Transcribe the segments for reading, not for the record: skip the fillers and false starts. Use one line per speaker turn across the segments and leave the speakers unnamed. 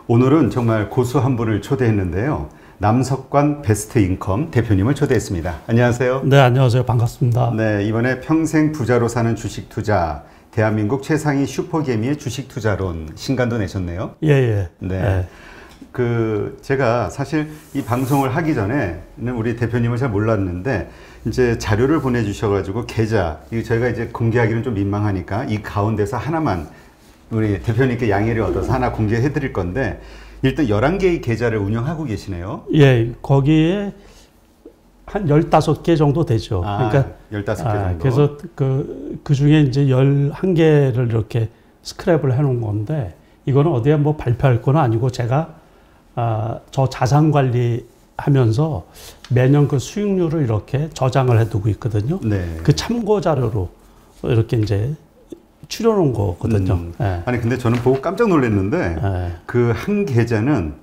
오늘은 정말 고수 한 분을 초대했는데요. 남석관 베스트 인컴 대표님을 초대했습니다. 안녕하세요.
네, 안녕하세요. 반갑습니다.
네, 이번에 평생 부자로 사는 주식 투자, 대한민국 최상위 슈퍼개미의 주식 투자론 신간도 내셨네요.
예, 예.
네.
예.
제가 사실 이 방송을 하기 전에는 우리 대표님을 잘 몰랐는데 이제 자료를 보내주셔가지고 계좌, 이거 저희가 이제 공개하기는 좀 민망하니까 이 가운데서 하나만 우리 대표님께 양해를 얻어서 하나 공개해 드릴 건데 일단 11개의 계좌를 운영하고 계시네요.
예, 거기에 한 15개 정도 되죠.
그러니까 15개 정도.
그래서 그 중에 이제 11개를 이렇게 스크랩을 해 놓은 건데 이거는 어디에 뭐 발표할 건 아니고 제가 저 자산 관리하면서 매년 그 수익률을 이렇게 저장을 해두고 있거든요.
네.
그 참고 자료로 이렇게 이제 추려놓은 거거든요. 예.
아니 근데 저는 보고 깜짝 놀랐는데 그 한 계좌는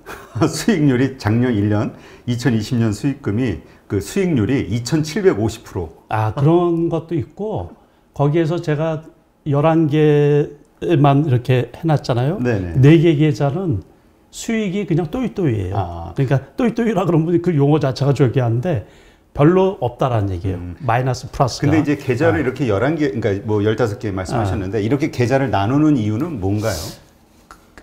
수익률이 작년 1년 2020년 수익금이 그 수익률이 2750%.
그런 것도 있고 거기에서 제가 11개만 이렇게 해놨잖아요.
네네.
4개 계좌는 수익이 그냥 또이또이예요. 그러니까 또이또이라 그러면 그 용어 자체가 저기한데 별로 없다라는 얘기예요. 마이너스 플러스가.
근데 이제 계좌를 이렇게 11개, 그러니까 뭐 15개 말씀하셨는데 이렇게 계좌를 나누는 이유는 뭔가요?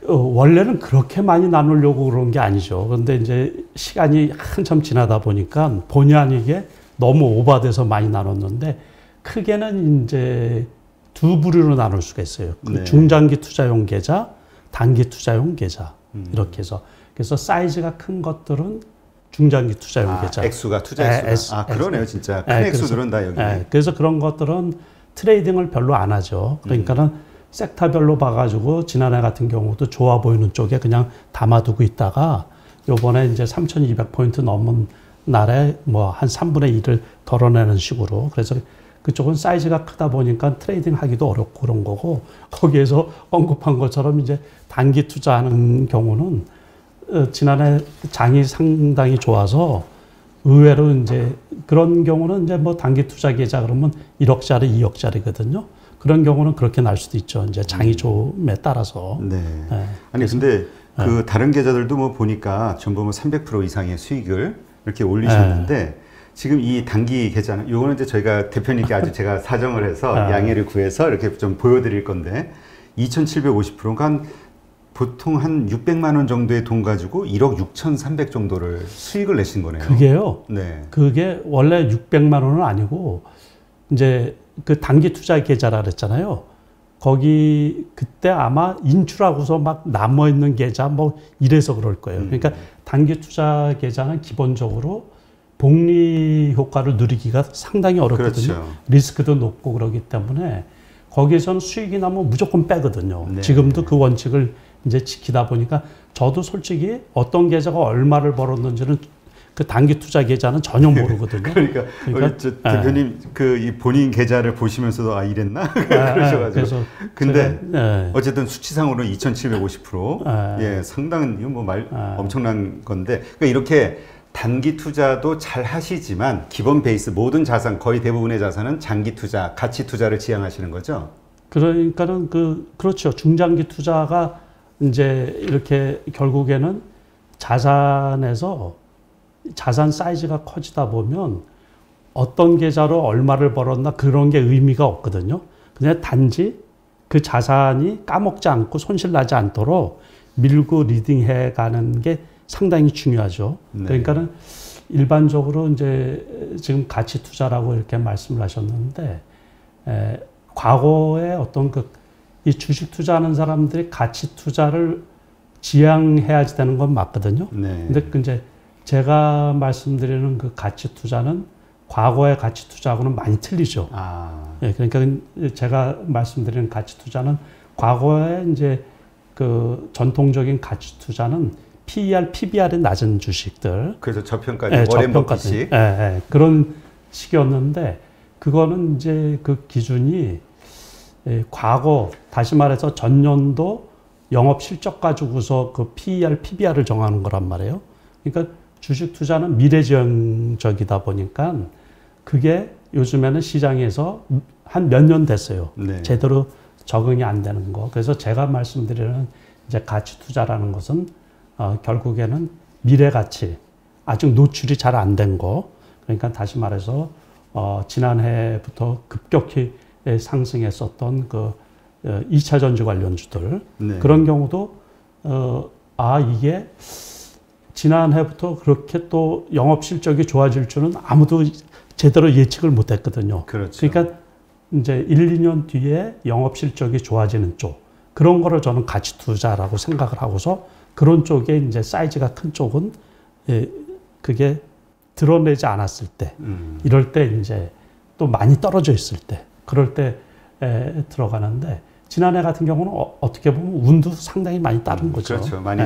원래는 그렇게 많이 나누려고 그런 게 아니죠. 그런데 이제 시간이 한참 지나다 보니까 본의 아니게 너무 오버돼서 많이 나눴는데 크게는 이제 두 부류로 나눌 수가 있어요.
네.
중장기 투자용 계좌, 단기 투자용 계좌 이렇게 해서 그래서 사이즈가 큰 것들은 중장기 투자용 계좌.
액수가 투자 액수가. 그러네요, 진짜. 큰 액수들은 다 여기.
그래서 그런 것들은 트레이딩을 별로 안 하죠. 그러니까는 섹터별로 봐가지고 지난해 같은 경우도 좋아 보이는 쪽에 그냥 담아두고 있다가 요번에 이제 3,200포인트 넘은 날에 뭐 한 3분의 1을 덜어내는 식으로 그래서 그쪽은 사이즈가 크다 보니까 트레이딩 하기도 어렵고 그런 거고 거기에서 언급한 것처럼 이제 단기 투자하는 경우는 지난해 장이 상당히 좋아서 의외로 이제 그런 경우는 이제 뭐 단기 투자 계좌 그러면 1억짜리, 2억짜리거든요. 그런 경우는 그렇게 날 수도 있죠. 이제 장이 좋음에 따라서.
네. 아니 근데 그 다른 계좌들도 뭐 보니까 전부 뭐 300% 이상의 수익을 이렇게 올리셨는데 지금 이 단기 계좌는 요거는 이제 저희가 대표님께 아주 제가 사정을 해서 양해를 구해서 이렇게 좀 보여드릴 건데 2,750%가 한 보통 한 600만 원 정도의 돈 가지고 1억 6,300 정도를 수익을 내신 거네요.
그게요.
네.
그게 원래 600만 원은 아니고 이제 그 단기 투자 계좌라 그랬잖아요. 거기 그때 아마 인출하고서 막 남아 있는 계좌 뭐 이래서 그럴 거예요. 그러니까 단기 투자 계좌는 기본적으로 복리 효과를 누리기가 상당히 어렵거든요.
그렇죠.
리스크도 높고 그러기 때문에 거기에서는 수익이 나면 무조건 빼거든요.
네.
지금도 그 원칙을 이제 지키다 보니까 저도 솔직히 어떤 계좌가 얼마를 벌었는지는 그 단기 투자 계좌는 전혀 모르거든요.
그러니까 우리 대표님 그 이 본인 계좌를 보시면서도 이랬나 그러셔가지고. 근데 어쨌든 수치상으로는 2,750%. 예, 상당한 이거 뭐 엄청난 건데. 그러니까 이렇게 단기 투자도 잘 하시지만 기본 베이스 모든 자산 거의 대부분의 자산은 장기 투자, 가치 투자를 지향하시는 거죠.
그러니까는 그렇죠. 중장기 투자가 이제 이렇게 결국에는 자산에서 자산 사이즈가 커지다 보면 어떤 계좌로 얼마를 벌었나 그런 게 의미가 없거든요. 그냥 단지 그 자산이 까먹지 않고 손실 나지 않도록 밀고 리딩해 가는 게 상당히 중요하죠.
네.
그러니까는 일반적으로 이제 지금 가치 투자라고 이렇게 말씀을 하셨는데 과거에 어떤 이 주식 투자하는 사람들이 가치 투자를 지향해야지 되는 건 맞거든요.
네.
근데 이제 제가 말씀드리는 그 가치 투자는 과거의 가치 투자하고는 많이 틀리죠. 예, 그러니까 제가 말씀드리는 가치 투자는 과거에 이제 그 전통적인 가치 투자는 PER, PBR이 낮은 주식들.
그래서 저평가된 워렌 버핏식.
그런 식이었는데 그거는 이제 그 기준이 과거 다시 말해서 전년도 영업 실적 가지고서 그 PER, PBR을 정하는 거란 말이에요. 그러니까 주식 투자는 미래지향적이다 보니까 그게 요즘에는 시장에서 한 몇 년 됐어요.
네.
제대로 적응이 안 되는 거. 그래서 제가 말씀드리는 이제 가치 투자라는 것은 결국에는 미래 가치, 아직 노출이 잘 안 된 거, 그러니까 다시 말해서 지난해부터 급격히 상승했었던 그 2차 전지 관련주들
네.
그런 경우도 이게 지난해부터 그렇게 또 영업 실적이 좋아질 줄은 아무도 제대로 예측을 못했거든요.
그렇죠.
그러니까 이제 1, 2년 뒤에 영업 실적이 좋아지는 쪽 그런 거를 저는 가치 투자라고 생각을 하고서 그런 쪽에 이제 사이즈가 큰 쪽은 그게 드러내지 않았을 때 이럴 때 이제 또 많이 떨어져 있을 때 그럴 때 들어가는데 지난해 같은 경우는 어떻게 보면 운도 상당히 많이 따른 거죠.
그렇죠. 많이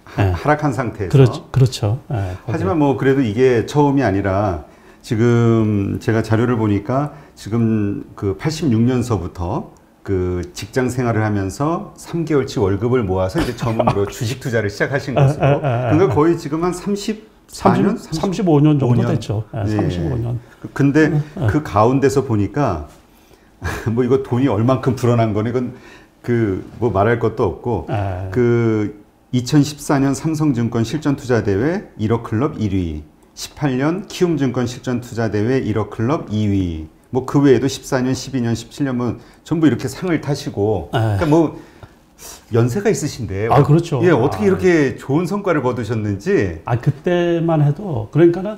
하락한 상태에서.
그렇죠.
하지만 뭐 그래도 이게 처음이 아니라 지금 제가 자료를 보니까 지금 그 86년서부터 그 직장 생활을 하면서 3개월치 월급을 모아서 이제 처음으로 주식 투자를 시작하신 것으로. 그러니까 거의 지금 한 34년?
35년 정도 됐죠. 35년.
근데 그 가운데서 보니까 뭐 이거 돈이 얼만큼 불어난 거는 이건 그 뭐 말할 것도 없고 그 2014년 삼성증권 실전투자대회 1억 클럽 1위, 18년 키움증권 실전투자대회 1억 클럽 2위, 뭐 그 외에도 14년, 12년, 17년은 전부 이렇게 상을 타시고, 그러니까 뭐 연세가 있으신데,
그렇죠.
예, 어떻게 이렇게 좋은 성과를 거두셨는지.
그때만 해도 그러니까는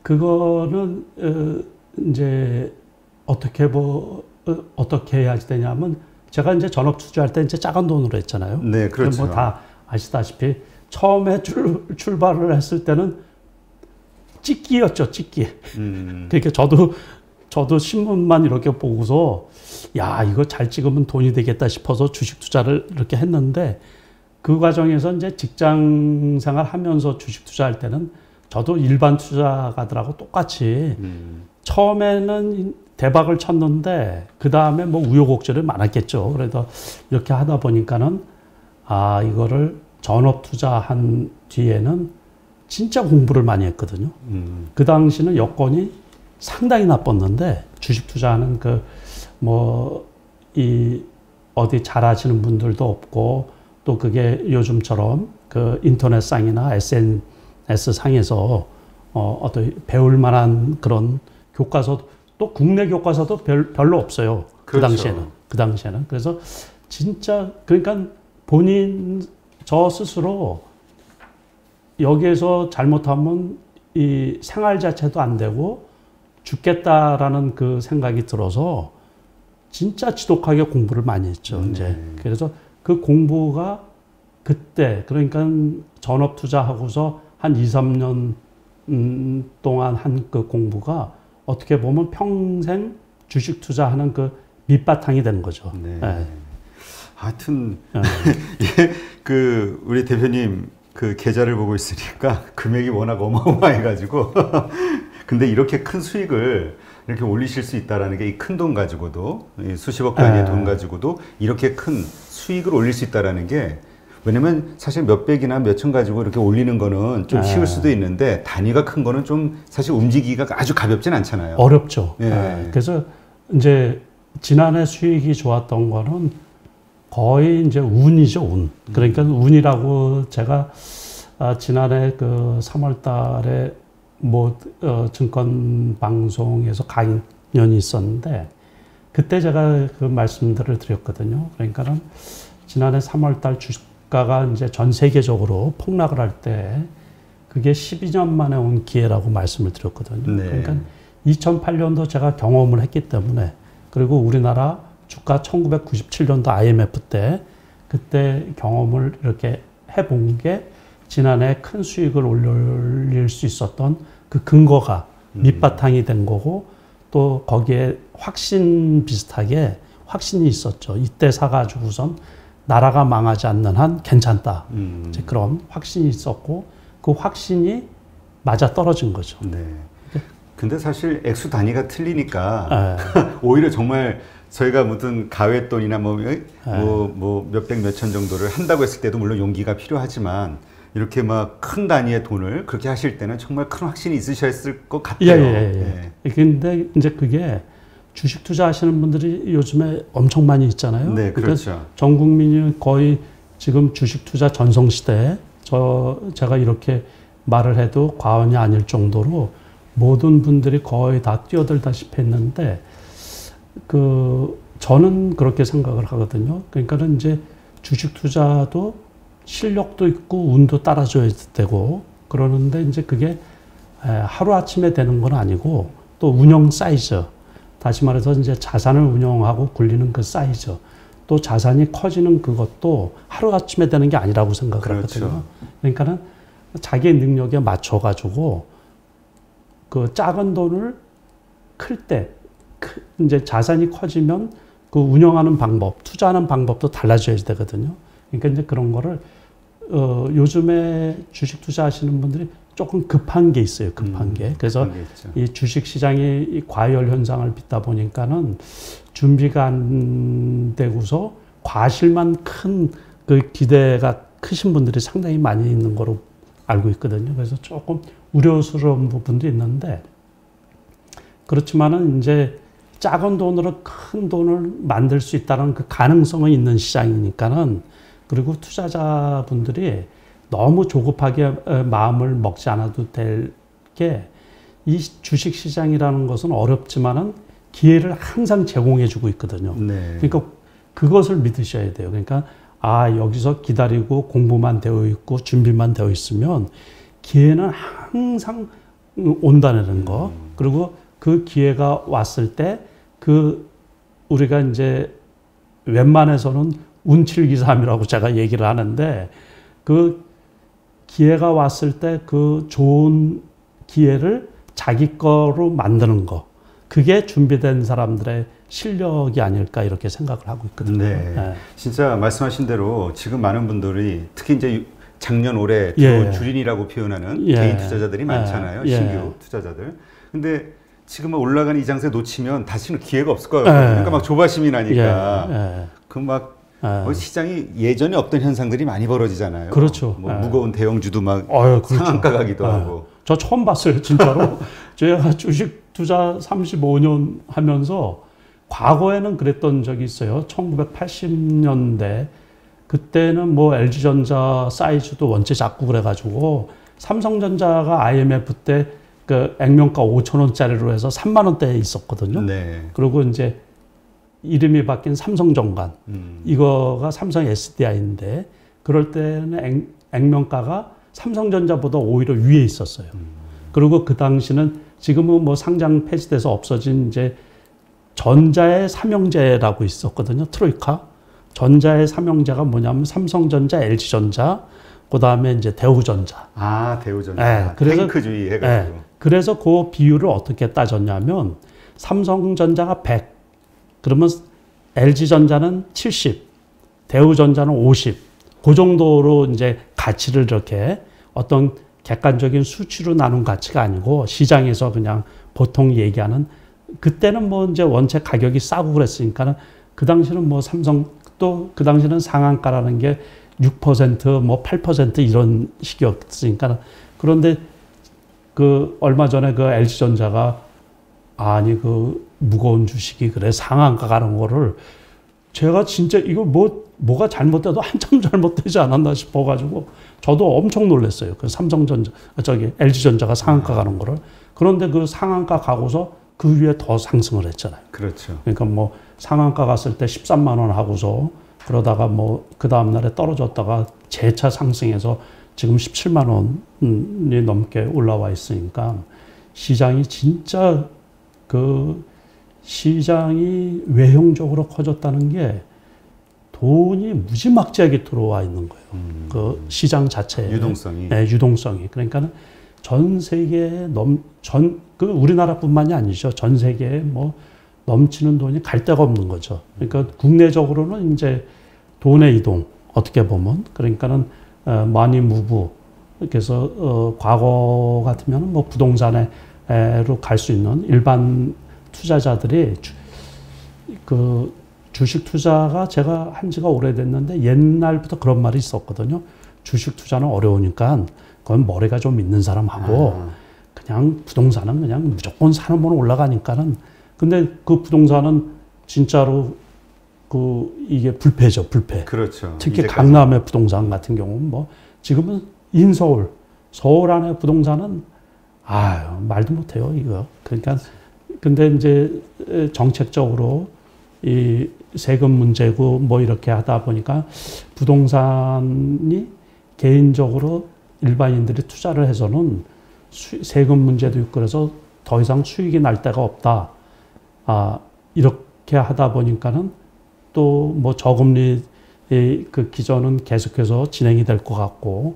그거는 이제 어떻게 해야지 되냐면 제가 이제 전업 투자할 때 이제 작은 돈으로 했잖아요.
네, 그렇죠.
뭐 다 아시다시피 처음에 출발을 했을 때는 찍기였죠, 찍기. 그러니까 저도 신문만 이렇게 보고서 야, 이거 잘 찍으면 돈이 되겠다 싶어서 주식 투자를 이렇게 했는데 그 과정에서 이제 직장 생활 하면서 주식 투자할 때는 저도 일반 투자가들하고 똑같이 처음에는 대박을 쳤는데 그 다음에 뭐 우여곡절이 많았겠죠. 그래서 이렇게 하다 보니까는 이거를 전업 투자한 뒤에는 진짜 공부를 많이 했거든요. 그 당시는 여건이 상당히 나빴는데 주식 투자하는 어디 잘하시는 분들도 없고 또 그게 요즘처럼 그 인터넷상이나 SNS 상에서 어떤 배울 만한 그런 교과서 또 국내 교과서도 별로 없어요.
그렇죠.
그 당시에는. 그래서 진짜 그러니까 저 스스로 여기에서 잘못하면 이 생활 자체도 안 되고 죽겠다라는 그 생각이 들어서 진짜 지독하게 공부를 많이 했죠. 이제 그래서 그 공부가 그때 그러니까 전업 투자하고서 한 2, 3년 동안 한 그 공부가 어떻게 보면 평생 주식 투자하는 그 밑바탕이 되는 거죠.
네. 하여튼 우리 대표님 그 계좌를 보고 있으니까 금액이 워낙 어마어마해가지고 근데 이렇게 큰 수익을 이렇게 올리실 수 있다라는 게 이 큰 돈 가지고도 수십억 단위의 돈 가지고도 이렇게 큰 수익을 올릴 수 있다라는 게 왜냐면 사실 몇백이나 몇천 가지고 이렇게 올리는 거는 좀 쉬울 수도 있는데 단위가 큰 거는 좀 사실 움직이기가 아주 가볍진 않잖아요.
어렵죠. 그래서 이제 지난해 수익이 좋았던 거는 거의 이제 운이죠, 운. 그러니까 운이라고 제가 지난해 그 3월 달에 증권 방송에서 강연이 있었는데 그때 제가 그 말씀들을 드렸거든요. 그러니까는 지난해 3월 달 주가가 이제 전 세계적으로 폭락을 할 때 그게 12년 만에 온 기회라고 말씀을 드렸거든요.
네.
그러니까 2008년도 제가 경험을 했기 때문에 그리고 우리나라 주가 1997년도 IMF 때 그때 경험을 이렇게 해본 게 지난해 큰 수익을 올릴 수 있었던 그 근거가 밑바탕이 된 거고 또 거기에 확신 비슷하게 확신이 있었죠. 이때 사가지고선 나라가 망하지 않는 한 괜찮다. 이제 그런 확신이 있었고 그 확신이 맞아 떨어진 거죠.
네. 근데 사실 액수 단위가 틀리니까 오히려 정말 저희가 무슨 가외돈이나 뭐 몇백 몇천 정도를 한다고 했을 때도 물론 용기가 필요하지만 이렇게 막 큰 단위의 돈을 그렇게 하실 때는 정말 큰 확신이 있으셨을 것 같아요.
근데 이제 그게 주식 투자하시는 분들이 요즘에 엄청 많이 있잖아요.
네, 그렇죠.
그러니까 전 국민이 거의 지금 주식 투자 전성시대에 제가 이렇게 말을 해도 과언이 아닐 정도로 모든 분들이 거의 다 뛰어들다시피 했는데 저는 그렇게 생각을 하거든요. 그러니까는 이제 주식 투자도 실력도 있고 운도 따라줘야 되고 그러는데 이제 그게 하루아침에 되는 건 아니고 또 운영 사이즈, 다시 말해서 이제 자산을 운영하고 굴리는 그 사이즈, 또 자산이 커지는 그것도 하루아침에 되는 게 아니라고 생각을 하거든요. 그러니까는 자기의 능력에 맞춰가지고 그 작은 돈을 클 때 이제 자산이 커지면 그 운영하는 방법, 투자하는 방법도 달라져야 되거든요. 그러니까 이제 그런 거를 요즘에 주식 투자하시는 분들이 조금 급한 게 있어요. 급한 게. 그래서 이 주식 시장이 이 과열 현상을 빚다 보니까는 준비가 안 되고서 과실만 큰 그 기대가 크신 분들이 상당히 많이 있는 거로 알고 있거든요. 그래서 조금 우려스러운 부분도 있는데 그렇지만은 이제 작은 돈으로 큰 돈을 만들 수 있다는 그 가능성은 있는 시장이니까는 그리고 투자자분들이 너무 조급하게 마음을 먹지 않아도 될 게 이 주식 시장이라는 것은 어렵지만은 기회를 항상 제공해 주고 있거든요.
네.
그러니까 그것을 믿으셔야 돼요. 그러니까 여기서 기다리고 공부만 되어 있고 준비만 되어 있으면 기회는 항상 온다는 거. 그리고 그 기회가 왔을 때 우리가 이제 웬만해서는 운칠기삼이라고 제가 얘기를 하는데 그 기회가 왔을 때 그 좋은 기회를 자기 거로 만드는 거. 그게 준비된 사람들의 실력이 아닐까 이렇게 생각을 하고 있거든요.
네. 네. 진짜 말씀하신 대로 지금 많은 분들이 특히 이제 작년 올해 들어온 주린이라고 표현하는 개인 투자자들이 많잖아요. 신규 투자자들. 근데 지금 올라가는 이 장세 놓치면 다시는 기회가 없을 거예요. 그러니까 막 조바심이 나니까 시장이 예전에 없던 현상들이 많이 벌어지잖아요.
그렇죠.
무거운 대형주도 막 그렇죠. 상한가 가기도 하고.
저 처음 봤어요, 진짜로. 제가 주식 투자 35년 하면서 과거에는 그랬던 적이 있어요. 1980년대 그때는 뭐 LG전자 사이즈도 원체 작고 그래가지고 삼성전자가 IMF 때 그 액면가 5,000원짜리로 해서 3만 원대에 있었거든요.
네.
그리고 이제 이름이 바뀐 삼성정관 이거가 삼성 SDI인데 그럴 때는 액면가가 삼성전자보다 오히려 위에 있었어요. 그리고 그 당시는 지금은 뭐 상장 폐지돼서 없어진 이제 전자의 삼형제라고 있었거든요. 트로이카. 전자의 삼형제가 뭐냐면 삼성전자, LG전자, 그 다음에 이제 대우전자.
대우전자.
네, 그래서
탱크주의 해가지고.
네, 그래서 그 비율을 어떻게 따졌냐면 삼성전자가 100, 그러면 LG전자는 70, 대우전자는 50. 그 정도로 이제 가치를 이렇게 어떤 객관적인 수치로 나눈 가치가 아니고 시장에서 그냥 보통 얘기하는 그때는 뭐 이제 원체 가격이 싸고 그랬으니까는 그 당시는 뭐 삼성 또 그 당시는 상한가라는 게 6% 뭐 8% 이런 식이었으니까 그런데 그 얼마 전에 그 LG전자가 아니 그 무거운 주식이 그래 상한가 가는 거를 제가 진짜 이거 뭐가 잘못돼도 한참 잘못되지 않았나 싶어가지고 저도 엄청 놀랐어요. 그 LG전자가 상한가 가는 거를. 그런데 그 상한가 가고서 그 위에 더 상승을 했잖아요.
그렇죠.
그러니까 뭐 상한가 갔을 때 13만 원 하고서 그러다가 뭐 그 다음 날에 떨어졌다가 재차 상승해서 지금 17만 원이 넘게 올라와 있으니까 시장이 진짜 시장이 외형적으로 커졌다는 게 돈이 무지막지하게 들어와 있는 거예요. 그 시장 자체에.
유동성이.
네, 유동성이. 그러니까 전 세계에 우리나라뿐만이 아니죠. 전 세계에 뭐 넘치는 돈이 갈 데가 없는 거죠. 그러니까 국내적으로는 이제 돈의 이동, 어떻게 보면. 그러니까는, 많이 무브. 그래서, 과거 같으면 뭐 부동산으로 갈 수 있는 일반 투자자들이 주식 투자가 제가 한 지가 오래됐는데 옛날부터 그런 말이 있었거든요. 주식 투자는 어려우니까 그건 머리가 좀 있는 사람하고 그냥 부동산은 그냥 무조건 사는 건 올라가니까는 근데 그 부동산은 진짜로 이게 불패죠, 불패.
그렇죠.
특히 강남의 부동산 같은 경우는 뭐 지금은 인서울, 서울 안에 부동산은 말도 못해요 이거. 그러니까 근데 이제 정책적으로 이 세금 문제고 뭐 이렇게 하다 보니까 부동산이 개인적으로 일반인들이 투자를 해서는 세금 문제도 있고 그래서 더 이상 수익이 날 데가 없다. 이렇게 하다 보니까는 또 뭐 저금리 그 기전은 계속해서 진행이 될 것 같고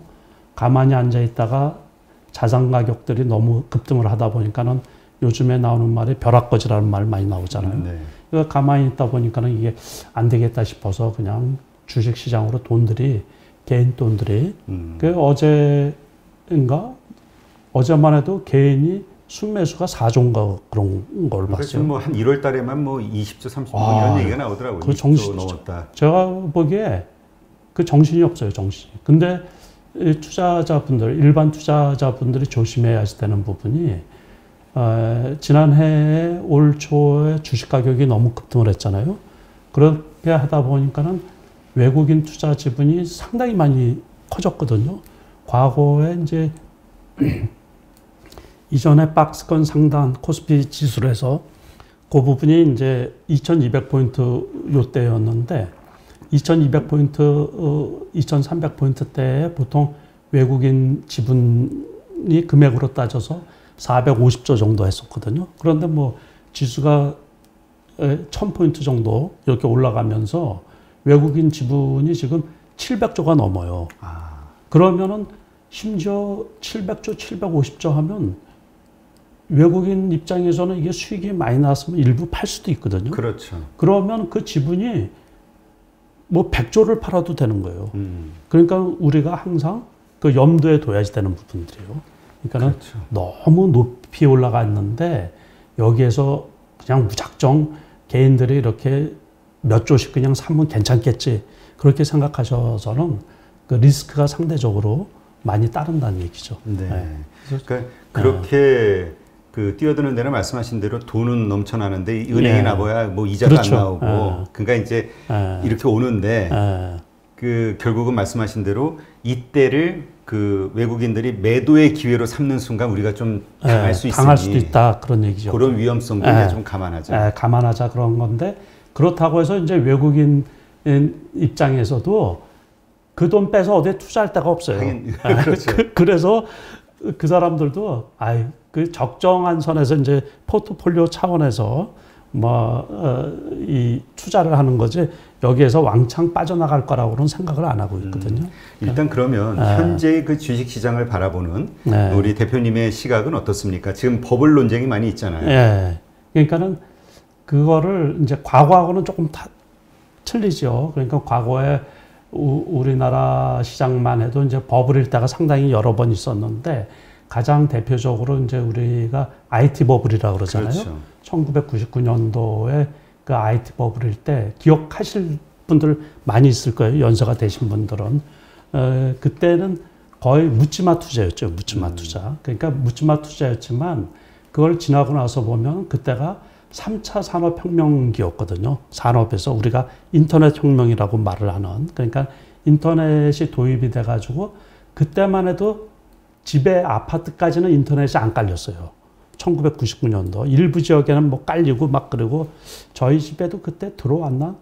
가만히 앉아 있다가 자산 가격들이 너무 급등을 하다 보니까는 요즘에 나오는 말이 벼락거지라는 말 많이 나오잖아요. 네. 그러니까 가만히 있다 보니까는 이게 안 되겠다 싶어서 그냥 주식 시장으로 개인 돈들이 그 어제만 해도 개인이 순매수가 4조인가 그런 걸 봤어요.
뭐 한 1월 달에만 뭐 20조, 30조 이런 얘기가 나오더라고요.
그 정신 넘었다. 제가 보기에 그 정신이 없어요, 정신이. 근데 일반 투자자분들이 조심해야 되는 부분이 지난해 올 초에 주식 가격이 너무 급등을 했잖아요. 그렇게 하다 보니까는 외국인 투자 지분이 상당히 많이 커졌거든요. 과거에 이제 이전에 박스권 상단 코스피 지수로 해서 그 부분이 이제 2200포인트 요때였는데 2200포인트, 2300포인트 때에 보통 외국인 지분이 금액으로 따져서 450조 정도 했었거든요. 그런데 뭐 지수가 1000포인트 정도 이렇게 올라가면서 외국인 지분이 지금 700조가 넘어요. 그러면은 심지어 700조, 750조 하면 외국인 입장에서는 이게 수익이 많이 나왔으면 일부 팔 수도 있거든요.
그렇죠.
그러면 그 지분이 뭐 100조를 팔아도 되는 거예요. 그러니까 우리가 항상 그 염두에 둬야지 되는 부분들이에요. 그러니까는 그렇죠. 너무 높이 올라가 있는데 여기에서 그냥 무작정 개인들이 이렇게 몇 조씩 그냥 사면 괜찮겠지. 그렇게 생각하셔서는 그 리스크가 상대적으로 많이 따른다는 얘기죠.
네. 그러니까 그렇게 그 뛰어드는 데는 말씀하신 대로 돈은 넘쳐나는데 은행에 나봐야 뭐 이자가 그렇죠. 안 나오고 그러니까 이제 이렇게 오는데 그 결국은 말씀하신 대로 이때를 그 외국인들이 매도의 기회로 삼는 순간 우리가 좀 당할 수 있으니
당할 수도 있다 그런 얘기죠.
그런 위험성도 좀 감안하자.
감안하자 그런 건데 그렇다고 해서 이제 외국인 입장에서도 그 돈 빼서 어디에 투자할 데가 없어요.
그렇죠.
그래서 그 사람들도 그 적정한 선에서 이제 포트폴리오 차원에서 이 투자를 하는 거지 여기에서 왕창 빠져나갈 거라고는 생각을 안 하고 있거든요.
일단 그러면 현재 그 주식 시장을 바라보는 우리 대표님의 시각은 어떻습니까? 지금 버블 논쟁이 많이 있잖아요.
그러니까는 그거를 이제 과거하고는 조금 틀리죠. 그러니까 과거에 우리나라 시장만 해도 이제 버블일 때가 상당히 여러 번 있었는데 가장 대표적으로 이제 우리가 IT 버블이라고 그러잖아요. 그렇죠. 1999년도에 그 IT 버블일 때 기억하실 분들 많이 있을 거예요. 연세가 되신 분들은. 그때는 거의 묻지마 투자였죠. 묻지마 투자. 그러니까 묻지마 투자였지만 그걸 지나고 나서 보면 그때가 3차 산업혁명기였거든요. 산업에서 우리가 인터넷 혁명이라고 말을 하는. 그러니까 인터넷이 도입이 돼가지고 그때만 해도 집에 아파트까지는 인터넷이 안 깔렸어요. 1999년도. 일부 지역에는 뭐 깔리고 막 그러고 저희 집에도 그때 들어왔나?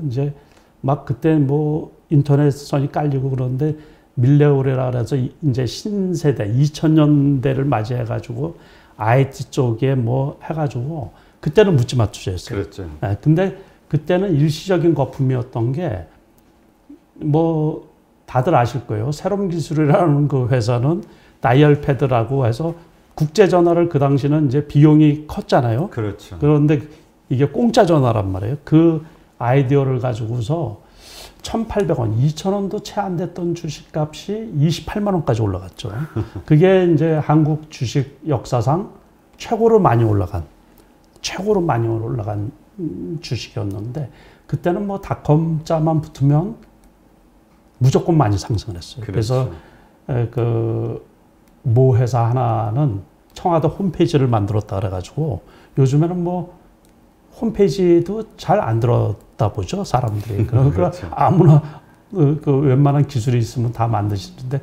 이제 막 그때 뭐 인터넷선이 깔리고 그러는데 밀레오레라 그래서 이제 신세대 2000년대를 맞이해가지고 IT 쪽에 뭐 해가지고 그때는 묻지마 투자였어요.
그렇죠.
근데 그때는 일시적인 거품이었던 게 뭐 다들 아실 거예요. 세롬기술이라는 그 회사는 다이얼패드라고 해서 국제 전화를 그 당시는 이제 비용이 컸잖아요.
그렇죠.
그런데 이게 공짜 전화란 말이에요. 그 아이디어를 가지고서 1,800원, 2,000원도 채 안 됐던 주식값이 28만 원까지 올라갔죠. 그게 이제 한국 주식 역사상 최고로 많이 올라간 주식이었는데 그때는 뭐 닷컴자만 붙으면 무조건 많이 상승을 했어요.
그렇죠.
그래서 모 회사 하나는 청와대 홈페이지를 만들었다 그래가지고 요즘에는 뭐 홈페이지도 잘 안 들었다 보죠, 사람들이. 그러니까
그렇죠.
아무나 그 웬만한 기술이 있으면 다 만드시는데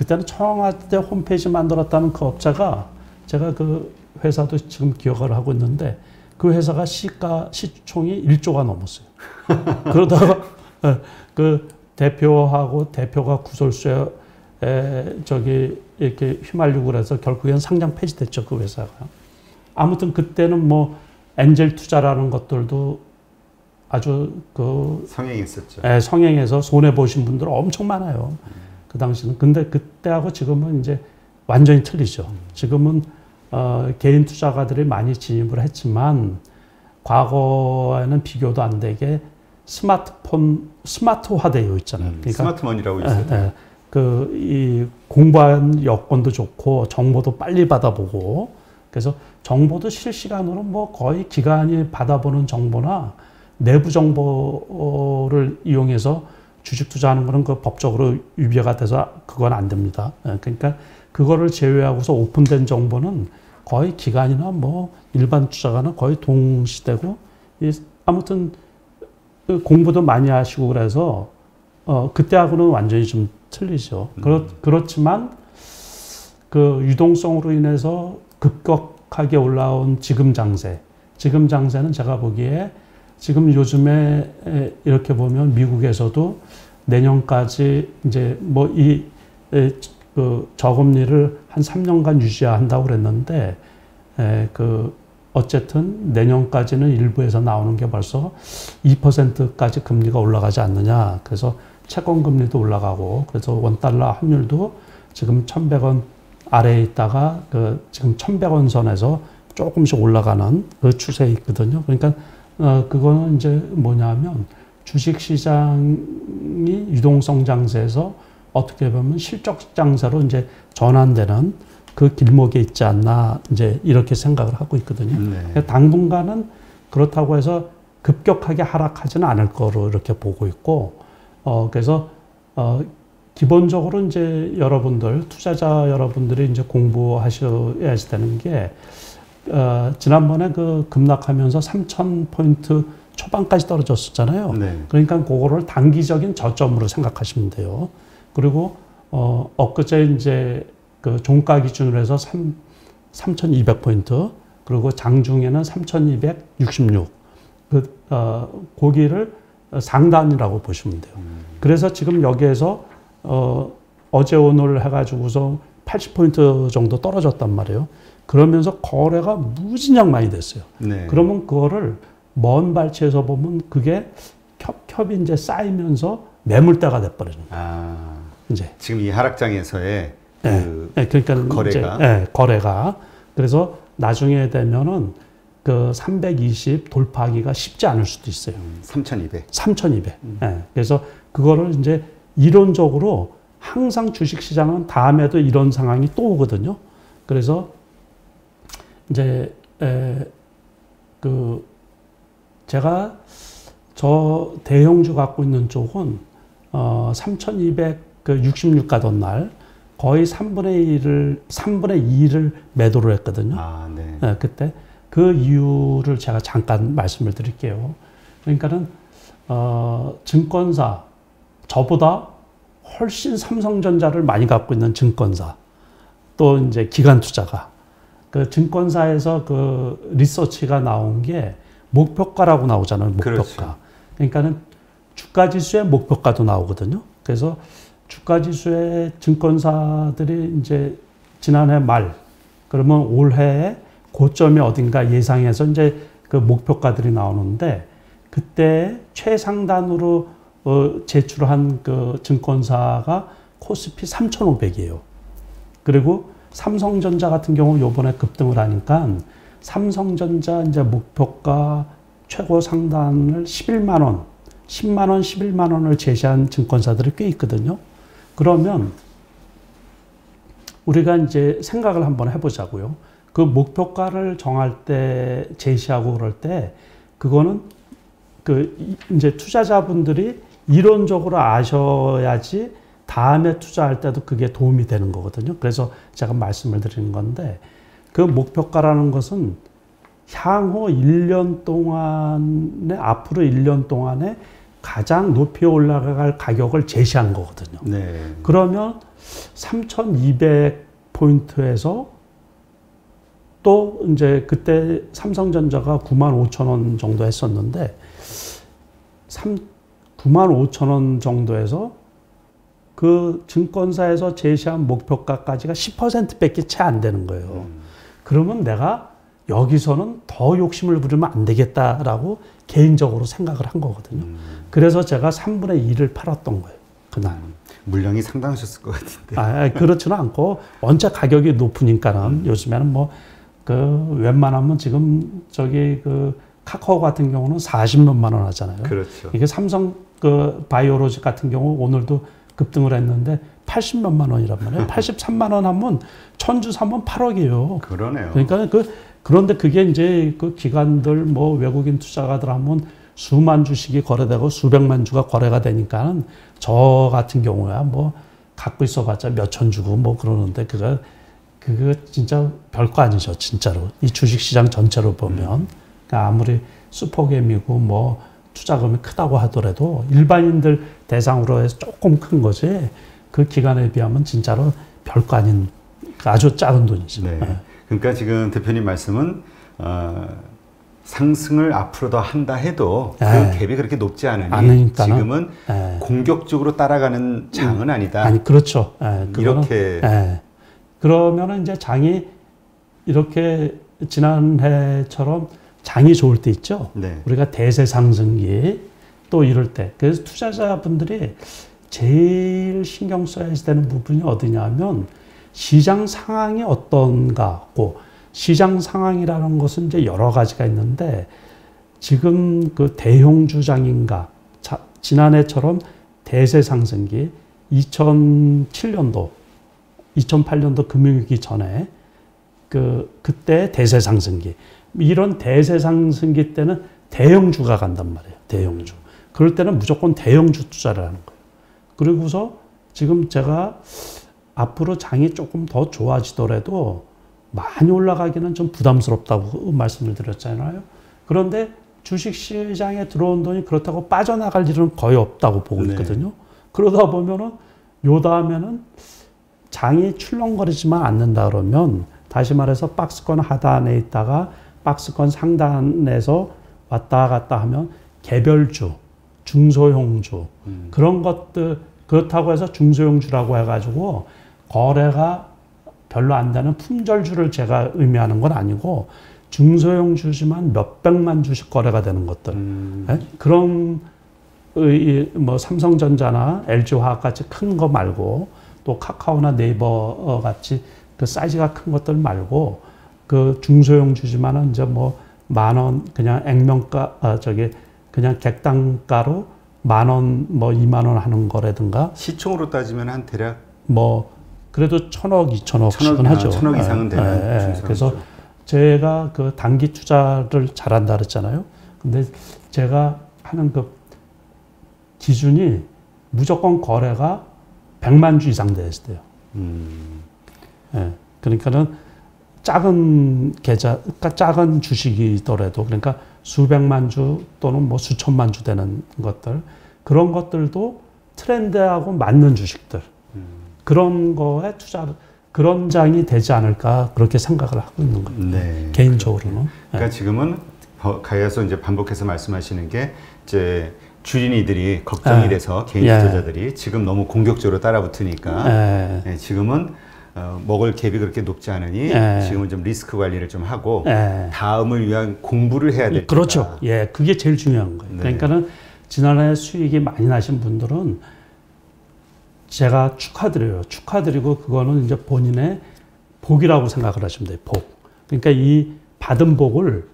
그때는 청와대 홈페이지 만들었다는 그 업자가 제가 그 회사도 지금 기억을 하고 있는데 그 회사가 시총이 1조가 넘었어요. 그러다가 그 대표가 구설수에 저기 이렇게 휘말리고 그래서 결국엔 상장 폐지됐죠, 그 회사가. 아무튼 그때는 뭐 엔젤 투자라는 것들도 아주 그
성행했었죠.
성행해서 손해 보신 분들 엄청 많아요. 그 당시는. 근데 그때하고 지금은 이제 완전히 틀리죠. 지금은 개인 투자가들이 많이 진입을 했지만 과거에는 비교도 안 되게 스마트화되어 있잖아요. 그러니까
스마트머니라고 있어요.
이 공부한 여건도 좋고 정보도 빨리 받아보고 그래서 정보도 실시간으로 뭐 거의 기관이 받아보는 정보나 내부 정보를 이용해서 주식 투자하는 거는 그 법적으로 유죄가 돼서 그건 안 됩니다. 그러니까 그거를 제외하고서 오픈된 정보는 거의 기관이나 뭐 일반 투자가는 거의 동시되고 아무튼 공부도 많이 하시고 그래서 그때하고는 완전히 좀 틀리죠. 그렇지만 그 유동성으로 인해서 급격하게 올라온 지금 장세는 제가 보기에 지금 요즘에 이렇게 보면 미국에서도 내년까지 이제 뭐 그 저금리를 한 3년간 유지한다고 그랬는데 어쨌든 내년까지는 일부에서 나오는 게 벌써 2%까지 금리가 올라가지 않느냐. 그래서 채권 금리도 올라가고 그래서 원달러 환율도 지금 1,100원 아래에 있다가 지금 1,100원 선에서 조금씩 올라가는 그 추세에 있거든요. 그러니까 그거는 이제 뭐냐면 주식시장이 유동성 장세에서 어떻게 보면 실적 장세로 이제 전환되는 그 길목에 있지 않나 이제 이렇게 생각을 하고 있거든요. 네. 당분간은 그렇다고 해서 급격하게 하락하지는 않을 거로 이렇게 보고 있고, 그래서 기본적으로 이제 투자자 여러분들이 이제 공부하셔야 되는 게 지난번에 그 급락하면서 3,000포인트 초반까지 떨어졌었잖아요. 네. 그러니까 그거를 단기적인 저점으로 생각하시면 돼요. 그리고 엊그제 이제 그 종가 기준으로 해서 3,200포인트 그리고 장중에는 3,266 고기를 상단이라고 보시면 돼요. 그래서 지금 여기에서 어제 오늘 해가지고서 80포인트 정도 떨어졌단 말이에요. 그러면서 거래가 무진장 많이 됐어요. 네. 그러면 그거를 먼 발치에서 보면 그게 겹겹이 이제 쌓이면서 매물대가 돼버리는 거예요. 이제
지금 이 하락장에서의
그러니까
거래가
거래가 그래서 나중에 되면은 그 320 돌파하기가 쉽지 않을 수도 있어요.
3,200.
그래서 그거를 이제 이론적으로 항상 주식시장은 다음에도 이런 상황이 또 오거든요. 그래서 이제 제가 저 대형주 갖고 있는 쪽은 3,266 가던 날 거의 3분의 2를 매도를 했거든요. 네, 그때 그 이유를 제가 잠깐 말씀을 드릴게요. 그러니까는 증권사 저보다 훨씬 삼성전자를 많이 갖고 있는 증권사 또 이제 기관 투자가 그 증권사에서 그 리서치가 나온 게 목표가라고 나오잖아요. 목표가. 그렇죠. 그러니까는 주가지수의 목표가도 나오거든요. 그래서 주가지수의 증권사들이 이제 지난해 말 그러면 올해에 고점이 어딘가 예상해서 이제 그 목표가들이 나오는데 그때 최상단으로 제출한 그 증권사가 코스피 3,500이에요. 그리고 삼성전자 같은 경우 요번에 급등을 하니까 삼성전자 이제 목표가 최고 상단을 11만 원, 10만 원, 11만 원을 제시한 증권사들이 꽤 있거든요. 그러면 우리가 이제 생각을 한번 해보자고요. 그 목표가를 정할 때 제시하고 그럴 때 그거는 그 이제 투자자분들이 이론적으로 아셔야지 다음에 투자할 때도 그게 도움이 되는 거거든요. 그래서 제가 말씀을 드리는 건데 그 목표가라는 것은 향후 1년 동안에 앞으로 1년 동안에 가장 높이 올라갈 가격을 제시한 거거든요.
네.
그러면 3,200포인트에서 또 이제 그때 삼성전자가 95,000원 정도 했었는데 95,000원 정도에서 그 증권사에서 제시한 목표가까지가 10%밖에 채 안 되는 거예요. 그러면 내가 여기서는 더 욕심을 부리면 안 되겠다라고 개인적으로 생각을 한 거거든요. 그래서 제가 3분의 2를 팔았던 거예요. 그날.
물량이 상당하셨을 것 같은데.
그렇지는 않고 원체 가격이 높으니까는 요즘에는 뭐 그 웬만하면 지금 저기 그 카카오 같은 경우는 40몇만 원 하잖아요.
그렇죠.
이게 삼성 그 바이오로직 같은 경우 오늘도 급등을 했는데 80몇만 원이란 말이에요. 83만 원 하면 1000주 사면 8억이에요.
그러네요.
그러니까 그런데 그게 이제 그 기관들 뭐 외국인 투자가들 하면 수만 주씩이 거래되고 수백만 주가 거래가 되니까는 저 같은 경우야 뭐 갖고 있어봤자 몇천 주고 뭐 그러는데 그거 진짜 별거 아니죠, 진짜로. 이 주식시장 전체로 보면. 그러니까 아무리 슈퍼겜이고 뭐 투자금이 크다고 하더라도 일반인들 대상으로 해서 조금 큰 거지 그 기간에 비하면 진짜로 별거 아닌 아주 작은 돈이죠.
네. 그러니까 지금 대표님 말씀은 상승을 앞으로 더 한다 해도 그 갭이 그렇게 높지 않으니 지금은 공격적으로 따라가는 장은 아니다.
아니 그렇죠.
이렇게
그러면은 이제 장이 이렇게 지난해처럼 장이 좋을 때 있죠.
네.
우리가 대세 상승기 또 이럴 때. 그래서 투자자분들이 제일 신경 써야 되는 부분이 어디냐면 시장 상황이 어떤가고 시장 상황이라는 것은 이제 여러 가지가 있는데 지금 그 대형주장인가 지난해처럼 대세 상승기 2007년도 2008년도 금융위기 전에 그때 대세 상승기 이런 대세 상승기 때는 대형주가 간단 말이에요. 대형주. 그럴 때는 무조건 대형주 투자를 하는 거예요. 그리고서 지금 제가 앞으로 장이 조금 더 좋아지더라도 많이 올라가기는 좀 부담스럽다고 말씀을 드렸잖아요. 그런데 주식시장에 들어온 돈이 그렇다고 빠져나갈 일은 거의 없다고 보고 있거든요. 그러다 보면은 요 다음에는 장이 출렁거리지만 않는다 그러면 다시 말해서 박스권 하단에 있다가 박스권 상단에서 왔다 갔다 하면 개별주, 중소형주 그런 것들 그렇다고 해서 중소형주라고 해가지고 거래가 별로 안 되는 품절주를 제가 의미하는 건 아니고 중소형주지만 몇백만 주씩 거래가 되는 것들 그런 뭐 삼성전자나 LG화학 같이 큰 거 말고 또 카카오나 네이버 같이 그 사이즈가 큰 것들 말고 그 중소형주지만은 이제 뭐 10,000원 그냥 액면가 그냥 객단가로 10,000원 뭐 20,000원 하는 거라든가
시총으로 따지면 한 대략
뭐 그래도 1,000억, 2,000억씩은 하죠.
1,000억 이상은 되는.
그래서 제가 그 단기 투자를 잘한다 그랬잖아요. 근데 제가 하는 그 기준이 무조건 거래가 100만 주 이상 됐을 때요. 그러니까는 작은 계좌, 그러니까 작은 주식이더라도 그러니까 수백만 주 또는 뭐 수천만 주 되는 것들 그런 것들도 트렌드하고 맞는 주식들 그런 거에 그런 장이 되지 않을까 그렇게 생각을 하고 있는 거예요.
네.
개인적으로는.
그러니까 지금은 가야서 이제 반복해서 말씀하시는 게 이제 주린이들이 걱정이 돼서 개인 투자자들이 지금 너무 공격적으로 따라붙으니까 지금은 먹을 갭이 그렇게 높지 않으니 지금은 좀 리스크 관리를 좀 하고 다음을 위한 공부를 해야 됩니다.
그렇죠. 그게 제일 중요한 거예요. 그러니까는 지난해 수익이 많이 나신 분들은 제가 축하드려요. 축하드리고 그거는 이제 본인의 복이라고 생각을 하시면 돼요. 복. 그러니까 이 받은 복을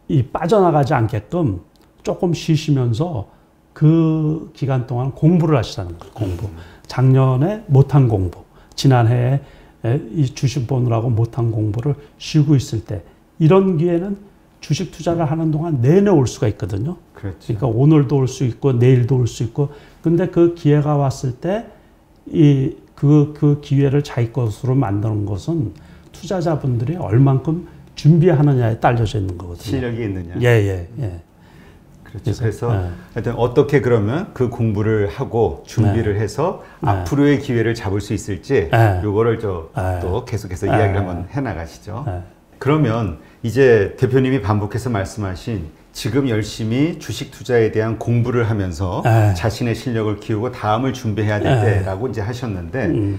이 빠져나가지 않게끔 조금 쉬시면서 그 기간 동안 공부를 하시라는 거예요. 공부. 작년에 못한 공부. 지난해에 이 주식 보느라고 못한 공부를 쉬고 있을 때 이런 기회는 주식 투자를 하는 동안 내내 올 수가 있거든요.
그렇죠.
그러니까 오늘도 올 수 있고 내일도 올 수 있고 근데 그 기회가 왔을 때 그 기회를 자기 것으로 만드는 것은 투자자분들이 얼만큼 준비하느냐에 딸려져 있는 거거든요.
실력이 있느냐.
예.
그렇죠. 그래서 하여튼 어떻게 그러면 그 공부를 하고 준비를 해서 앞으로의 기회를 잡을 수 있을지 요거를 또 계속해서 이야기를 한번 해나가시죠. 그러면 이제 대표님이 반복해서 말씀하신 지금 열심히 주식 투자에 대한 공부를 하면서 자신의 실력을 키우고 다음을 준비해야 될 때라고 이제 하셨는데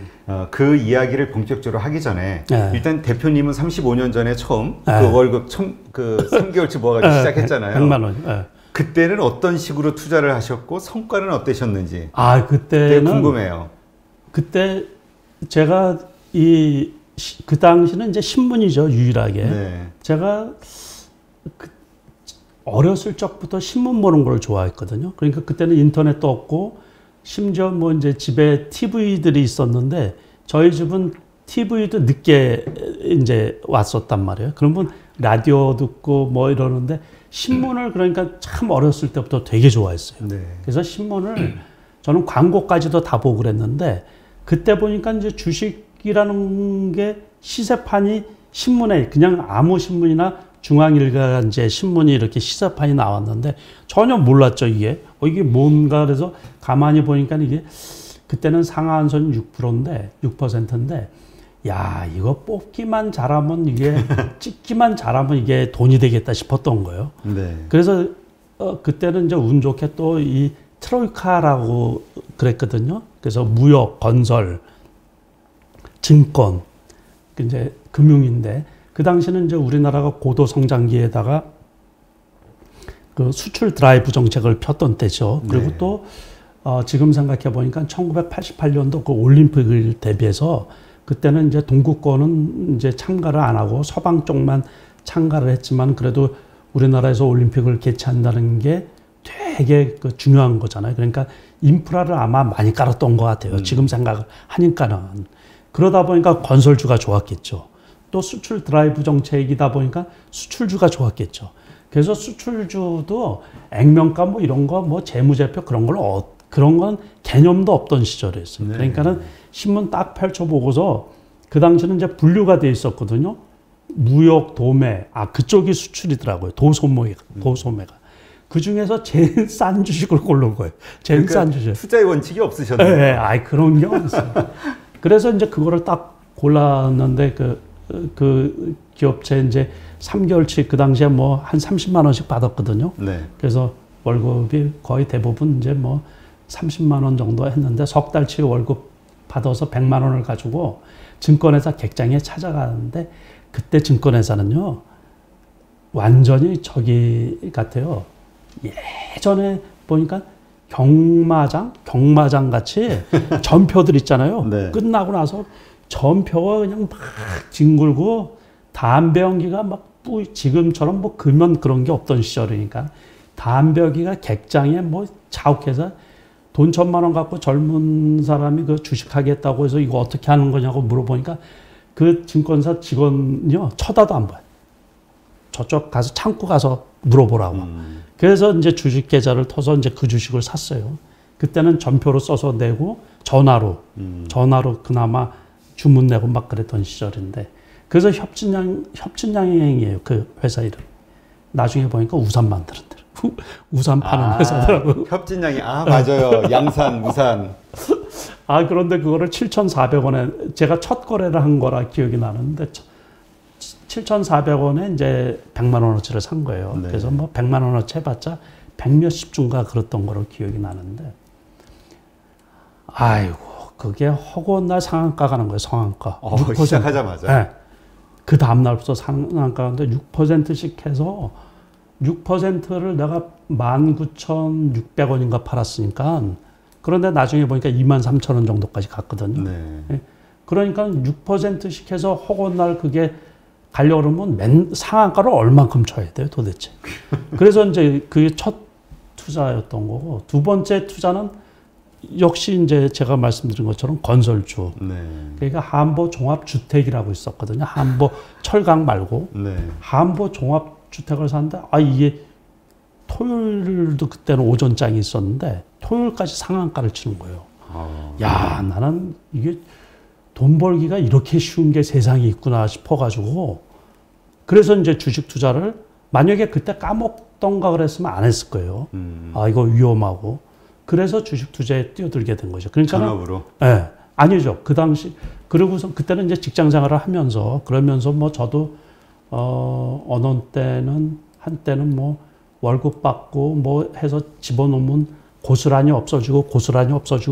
그 이야기를 본격적으로 하기 전에 일단 대표님은 35년 전에 처음 그 월급 그 3개월치 모아가지고 시작했잖아요.
100만 원.
그때는 어떤 식으로 투자를 하셨고 성과는 어떠셨는지
그때는
궁금해요.
그때 제가 그 당시는 이제 신문이죠, 유일하게. 제가 어렸을 적부터 신문 보는 걸 좋아했거든요. 그러니까 그때는 인터넷도 없고 심지어 뭐 이제 집에 TV들이 있었는데 저희 집은 TV도 늦게 이제 왔었단 말이에요. 그러면 라디오 듣고 뭐 이러는데 신문을 그러니까 참 어렸을 때부터 되게 좋아했어요. 그래서 신문을 저는 광고까지도 다 보고 그랬는데 그때 보니까 이제 주식이라는 게 시세판이 신문에 그냥 아무 신문이나 중앙일간제 신문이 이렇게 시세판이 나왔는데 전혀 몰랐죠, 이게. 이게 뭔가 그래서 가만히 보니까 이게 그때는 상한선 6%인데 야, 이거 뽑기만 잘하면 이게 찍기만 잘하면 이게 돈이 되겠다 싶었던 거예요. 그래서 그때는 이제 운 좋게 또 이 트로이카라고 그랬거든요. 그래서 무역, 건설, 증권, 이제 금융인데 그 당시는 이제 우리나라가 고도 성장기에다가 그 수출 드라이브 정책을 폈던 때죠. 그리고 또 지금 생각해 보니까 1988년도 그 올림픽을 대비해서 그때는 이제 동구권은 이제 참가를 안 하고 서방 쪽만 참가를 했지만 그래도 우리나라에서 올림픽을 개최한다는 게 되게 그 중요한 거잖아요. 그러니까 인프라를 아마 많이 깔았던 것 같아요. 지금 생각을 하니까는. 그러다 보니까 건설주가 좋았겠죠. 또 수출 드라이브 정책이다 보니까 수출주가 좋았겠죠. 그래서 수출주도 액면가 뭐 이런 거 뭐 재무제표 그런 건 개념도 없던 시절이었어요. 그러니까는 신문 딱 펼쳐보고서 그 당시는 이제 분류가 돼 있었거든요. 무역, 도매, 그쪽이 수출이더라고요. 도소매가. 그 중에서 제일 싼 주식을 고른 거예요. 제일 싼 주식.
투자의 원칙이 없으셨네요.
그런 게 없어요. 그래서 이제 그거를 딱 골랐는데 그 기업체 이제 3개월치 그 당시에 뭐 한 30만 원씩 받았거든요. 그래서 월급이 거의 대부분 이제 뭐 30만 원 정도 했는데 석 달치 월급 받아서 100만 원을 가지고 증권회사 객장에 찾아가는데 그때 증권회사는요 완전히 저기 같아요. 예전에 보니까 경마장 같이 전표들 있잖아요. 끝나고 나서 전표가 그냥 막 뒹굴고 담배 연기가 막 지금처럼 뭐 금연 그런 게 없던 시절이니까 담배 연기가 객장에 뭐 자욱해서 돈 1,000만 원 갖고 젊은 사람이 그 주식하겠다고 해서 이거 어떻게 하는 거냐고 물어보니까 그 증권사 직원이요 쳐다도 안 봐요. 저쪽 가서 창구 가서 물어보라고. 그래서 이제 주식 계좌를 터서 이제 그 주식을 샀어요. 그때는 전표로 써서 내고 전화로 그나마 주문 내고 막 그랬던 시절인데 그래서 협진양행이에요. 그 회사 이름. 나중에 보니까 우산 만드는 데로. 우산 파는 회사더라고요.
협진양이 맞아요. 양산, 우산.
그런데 그거를 7,400원에 제가 첫 거래를 한 거라 기억이 나는데 7,400원에 이제 100만 원어치를 산 거예요. 그래서 뭐 100만 원어치 해봤자 100몇십 주인가 그랬던 거로 기억이 나는데 아이고 그게 허구한 날 상한가 가는 거예요. 상한가.
시작하자마자.
그 다음날부터 상한가 가는데 6%씩 해서 6%를 내가 19,600원인가 팔았으니까 그런데 나중에 보니까 23,000원 정도까지 갔거든요. 그러니까 6%씩 해서 허구한 날 그게 가려고 그러면 상한가를 얼만큼 쳐야 돼요, 도대체. 그래서 이제 그게 첫 투자였던 거고, 두 번째 투자는 역시 이제 제가 말씀드린 것처럼 건설주. 그러니까 한보 종합주택이라고 있었거든요. 한보 철강 말고. 한보 종합주택을 샀는데, 이게 토요일도 그때는 오전장이 있었는데, 토요일까지 상한가를 치는 거예요. 야, 나는 이게 돈 벌기가 이렇게 쉬운 게 세상에 있구나 싶어가지고 그래서 이제 주식 투자를 만약에 그때 없던가 그랬으면 안 했을 거예요. 아, 이거 위험하고. 그래서 주식 투자에 뛰어들게 된 거죠. 그러니까
전업으로?
네, 아니죠. 그 당시 그러고서 그때는 이제 직장 생활을 하면서 그러면서 뭐 저도 어느 때는 한때는 뭐 월급 받고 뭐 해서 집어넣으면 고스란히 없어지고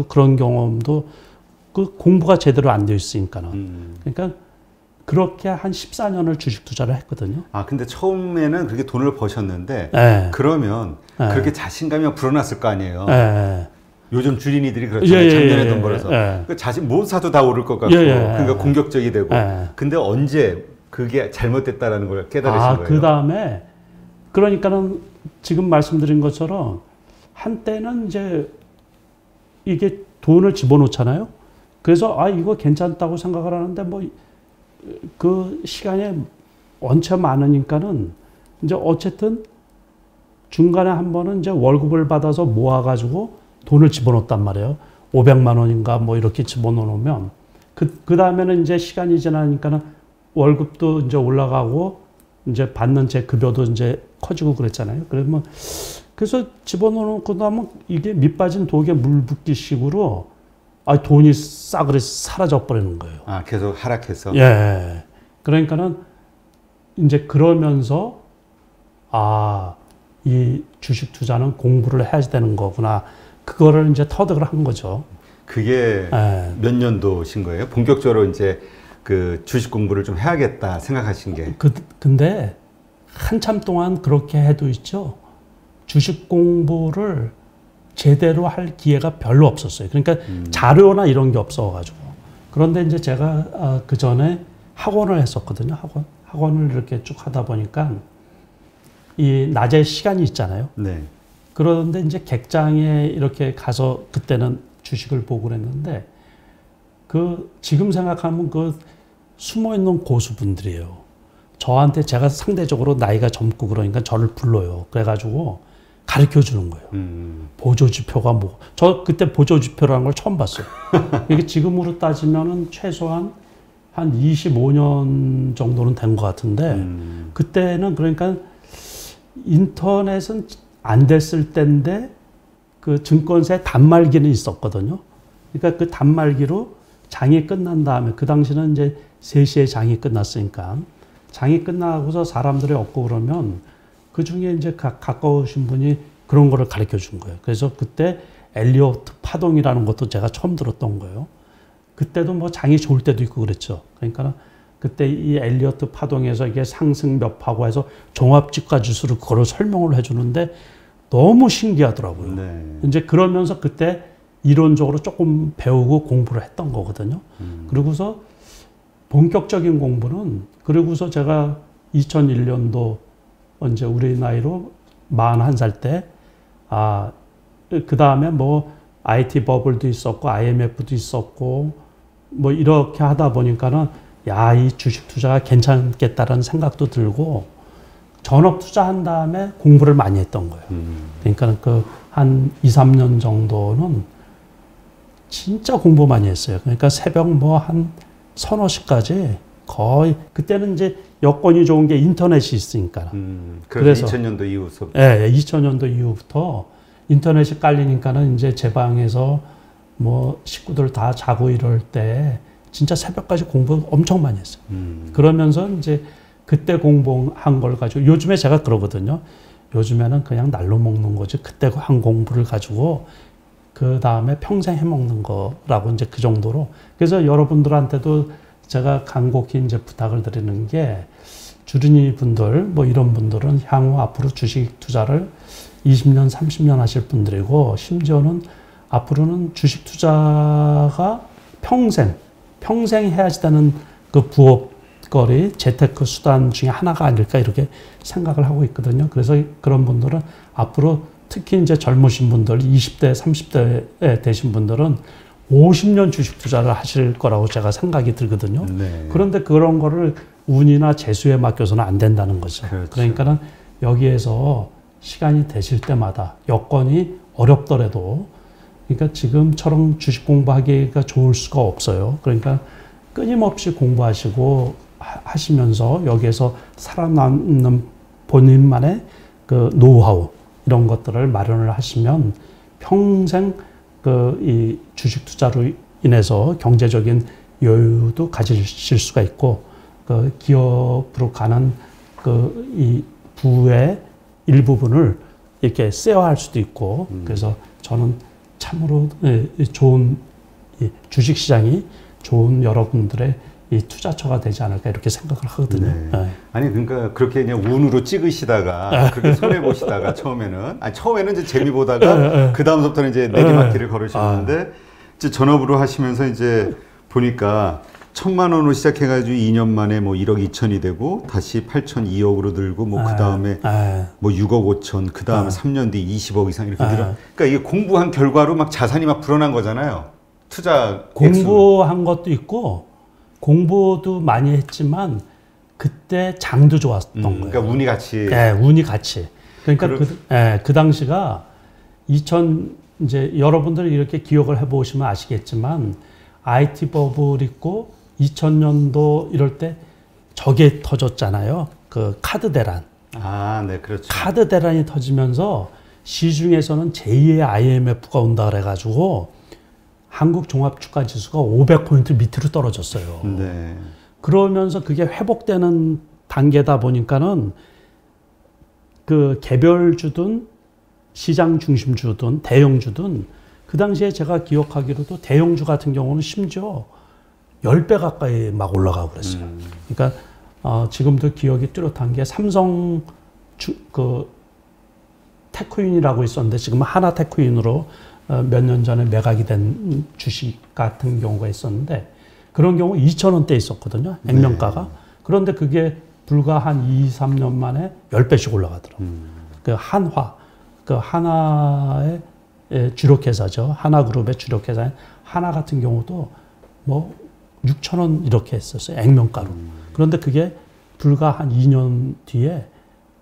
그런 경험도 그 공부가 제대로 안 되어 있으니까는. 그러니까 그렇게 한 14년을 주식 투자를 했거든요.
아, 근데 처음에는 그렇게 돈을 버셨는데,
네.
그러면
네.
그렇게 자신감이 불어났을 거 아니에요.
네.
요즘 주린이들이 그렇잖아요. 작년에 돈 벌어서. 그 자신 못 사도 다 오를 것 같고, 그러니까 공격적이 되고. 근데 언제 그게 잘못됐다라는 걸 깨달으신 거예요?
그 다음에, 그러니까는 지금 말씀드린 것처럼 한때는 이제 이게 돈을 집어넣잖아요. 그래서 이거 괜찮다고 생각을 하는데 뭐 그 시간이 원체 많으니까는 이제 어쨌든 중간에 한 번은 이제 월급을 받아서 모아가지고 돈을 집어넣었단 말이에요. 500만 원인가 뭐 이렇게 집어넣으면 그 다음에는 이제 시간이 지나니까는 월급도 이제 올라가고 이제 받는 제 급여도 이제 커지고 그랬잖아요. 그래서 집어넣고 나면 이게 밑 빠진 독에 물 붓기 식으로 돈이 싸그리 사라져 버리는 거예요.
아, 계속 하락해서?
예. 그러니까는 이제 그러면서 이 주식 투자는 공부를 해야 되는 거구나. 그거를 이제 터득을 한 거죠.
그게 몇 년도신 거예요? 본격적으로 이제 그 주식 공부를 좀 해야겠다 생각하신 게.
근데 한참 동안 그렇게 해도 있죠. 주식 공부를 제대로 할 기회가 별로 없었어요. 그러니까 자료나 이런 게 없어가지고. 그런데 이제 제가 그 전에 학원을 했었거든요. 학원을 이렇게 쭉 하다 보니까 이 낮에 시간이 있잖아요.
네.
그런데 이제 객장에 이렇게 가서 그때는 주식을 보고 그랬는데 지금 생각하면 그 숨어 있는 고수분들이에요. 저한테 제가 상대적으로 나이가 젊고 그러니까 저를 불러요. 그래가지고 가르쳐 주는 거예요. 보조지표가 뭐. 저 그때 보조지표라는 걸 처음 봤어요. 이게 지금으로 따지면은 최소한 한 25년 정도는 된 것 같은데, 그때는 그러니까 인터넷은 안 됐을 때인데, 그 증권사에 단말기는 있었거든요. 그러니까 그 단말기로 장이 끝난 다음에, 그 당시는 이제 3시에 장이 끝났으니까, 장이 끝나고서 사람들이 없고 그러면 그 중에 이제 가까우신 분이 그런 거를 가르쳐 준 거예요. 그래서 그때 엘리어트 파동이라는 것도 제가 처음 들었던 거예요. 그때도 뭐 장이 좋을 때도 있고 그랬죠. 그러니까 그때 이 엘리어트 파동에서 이게 상승 몇 하고 해서 종합주가 지수를 그걸 설명을 해주는데 너무 신기하더라고요.
네.
이제 그러면서 그때 이론적으로 조금 배우고 공부를 했던 거거든요. 그리고서 본격적인 공부는 그리고서 제가 2001년도 이제 우리 나이로 41살 때, 그 다음에 뭐 IT 버블도 있었고, IMF도 있었고, 뭐 이렇게 하다 보니까는, 이 주식 투자가 괜찮겠다라는 생각도 들고, 전업 투자한 다음에 공부를 많이 했던 거예요. 그러니까 한 2, 3년 정도는 진짜 공부 많이 했어요. 그러니까 새벽 뭐 한 서너 시까지 거의, 그때는 이제 여건이 좋은 게 인터넷이 있으니까.
그래서 2000년도 이후부터?
네, 2000년도 이후부터 인터넷이 깔리니까는 이제 제 방에서 뭐 식구들 다 자고 이럴 때 진짜 새벽까지 공부 엄청 많이 했어요. 그러면서 이제 그때 공부한 걸 가지고, 요즘에 제가 그러거든요. 요즘에는 그냥 날로 먹는 거지. 그때 한 공부를 가지고 그 다음에 평생 해먹는 거라고 이제 그 정도로. 그래서 여러분들한테도 제가 간곡히 이제 부탁을 드리는 게, 주린이 분들, 뭐 이런 분들은 향후 앞으로 주식 투자를 20년, 30년 하실 분들이고, 심지어는 앞으로는 주식 투자가 평생 해야지 되는 그 부업거리, 재테크 수단 중에 하나가 아닐까 이렇게 생각을 하고 있거든요. 그래서 그런 분들은 앞으로 특히 이제 젊으신 분들, 20대, 30대 되신 분들은 50년 주식 투자를 하실 거라고 제가 생각이 들거든요.
네.
그런데 그런 거를 운이나 재수에 맡겨서는 안 된다는 거죠.
그렇죠.
그러니까는 여기에서 시간이 되실 때마다 여건이 어렵더라도, 그러니까 지금처럼 주식 공부하기가 좋을 수가 없어요. 그러니까 끊임없이 공부하시고 하시면서 여기에서 살아남는 본인만의 그 노하우 이런 것들을 마련을 하시면 평생 그 이 주식 투자로 인해서 경제적인 여유도 가지실 수가 있고 그 기업으로 가는 그 이 부의 일부분을 이렇게 쉐어할 수도 있고 그래서 저는 참으로 좋은 이 주식 시장이 좋은 여러분들의 이 투자처가 되지 않을까 이렇게 생각을 하거든요.
네.
네.
아니 그러니까 그렇게 그냥 운으로 찍으시다가 그렇게 손해 보시다가 처음에는 이제 재미 보다가 그 다음부터는 이제 내리막길을 걸으셨는데 이제 전업으로 하시면서 이제 보니까 1,000만 원으로 시작해가지고 2년 만에 뭐 1억 2천이 되고 다시 8,200으로 늘고 뭐 그 다음에 뭐 6억 5천 그 다음에 3년 뒤 20억 이상 이렇게 늘어. 그러니까 이게 공부한 결과로 막 자산이 막 불어난 거잖아요. 투자
공부한 것도 있고 공부도 많이 했지만 그때 장도 좋았던 거예요.
그러니까 운이 같이.
네, 운이 같이. 그러니까 그 당시가 이제 여러분들이 이렇게 기억을 해보시면 아시겠지만 IT 버블 있고 2000년도 이럴 때 저게 터졌잖아요. 그 카드 대란.
아, 네, 그렇죠.
카드 대란이 터지면서 시중에서는 제2의 IMF가 온다 그래가지고 한국 종합주가지수가 500포인트 밑으로 떨어졌어요.
네.
그러면서 그게 회복되는 단계다 보니까는 그 개별주든 시장 중심주든 대형주든 그 당시에 제가 기억하기로도 대형주 같은 경우는 심지어 10배 가까이 막 올라가고 그랬어요. 그러니까 지금도 기억이 뚜렷한 게 삼성 테크윈이라고 있었는데 지금 하나 테크윈으로 몇 년 전에 매각이 된 주식 같은 경우가 있었는데 그런 경우 2,000원대 있었거든요. 액면가가. 네. 그런데 그게 불과 한 2, 3년 만에 10배씩 올라가더라고요. 그 한화, 그 하나의 주력회사죠. 하나그룹의 주력회사인 하나 같은 경우도 뭐 6,000원 이렇게 했었어요. 액면가로. 그런데 그게 불과 한 2년 뒤에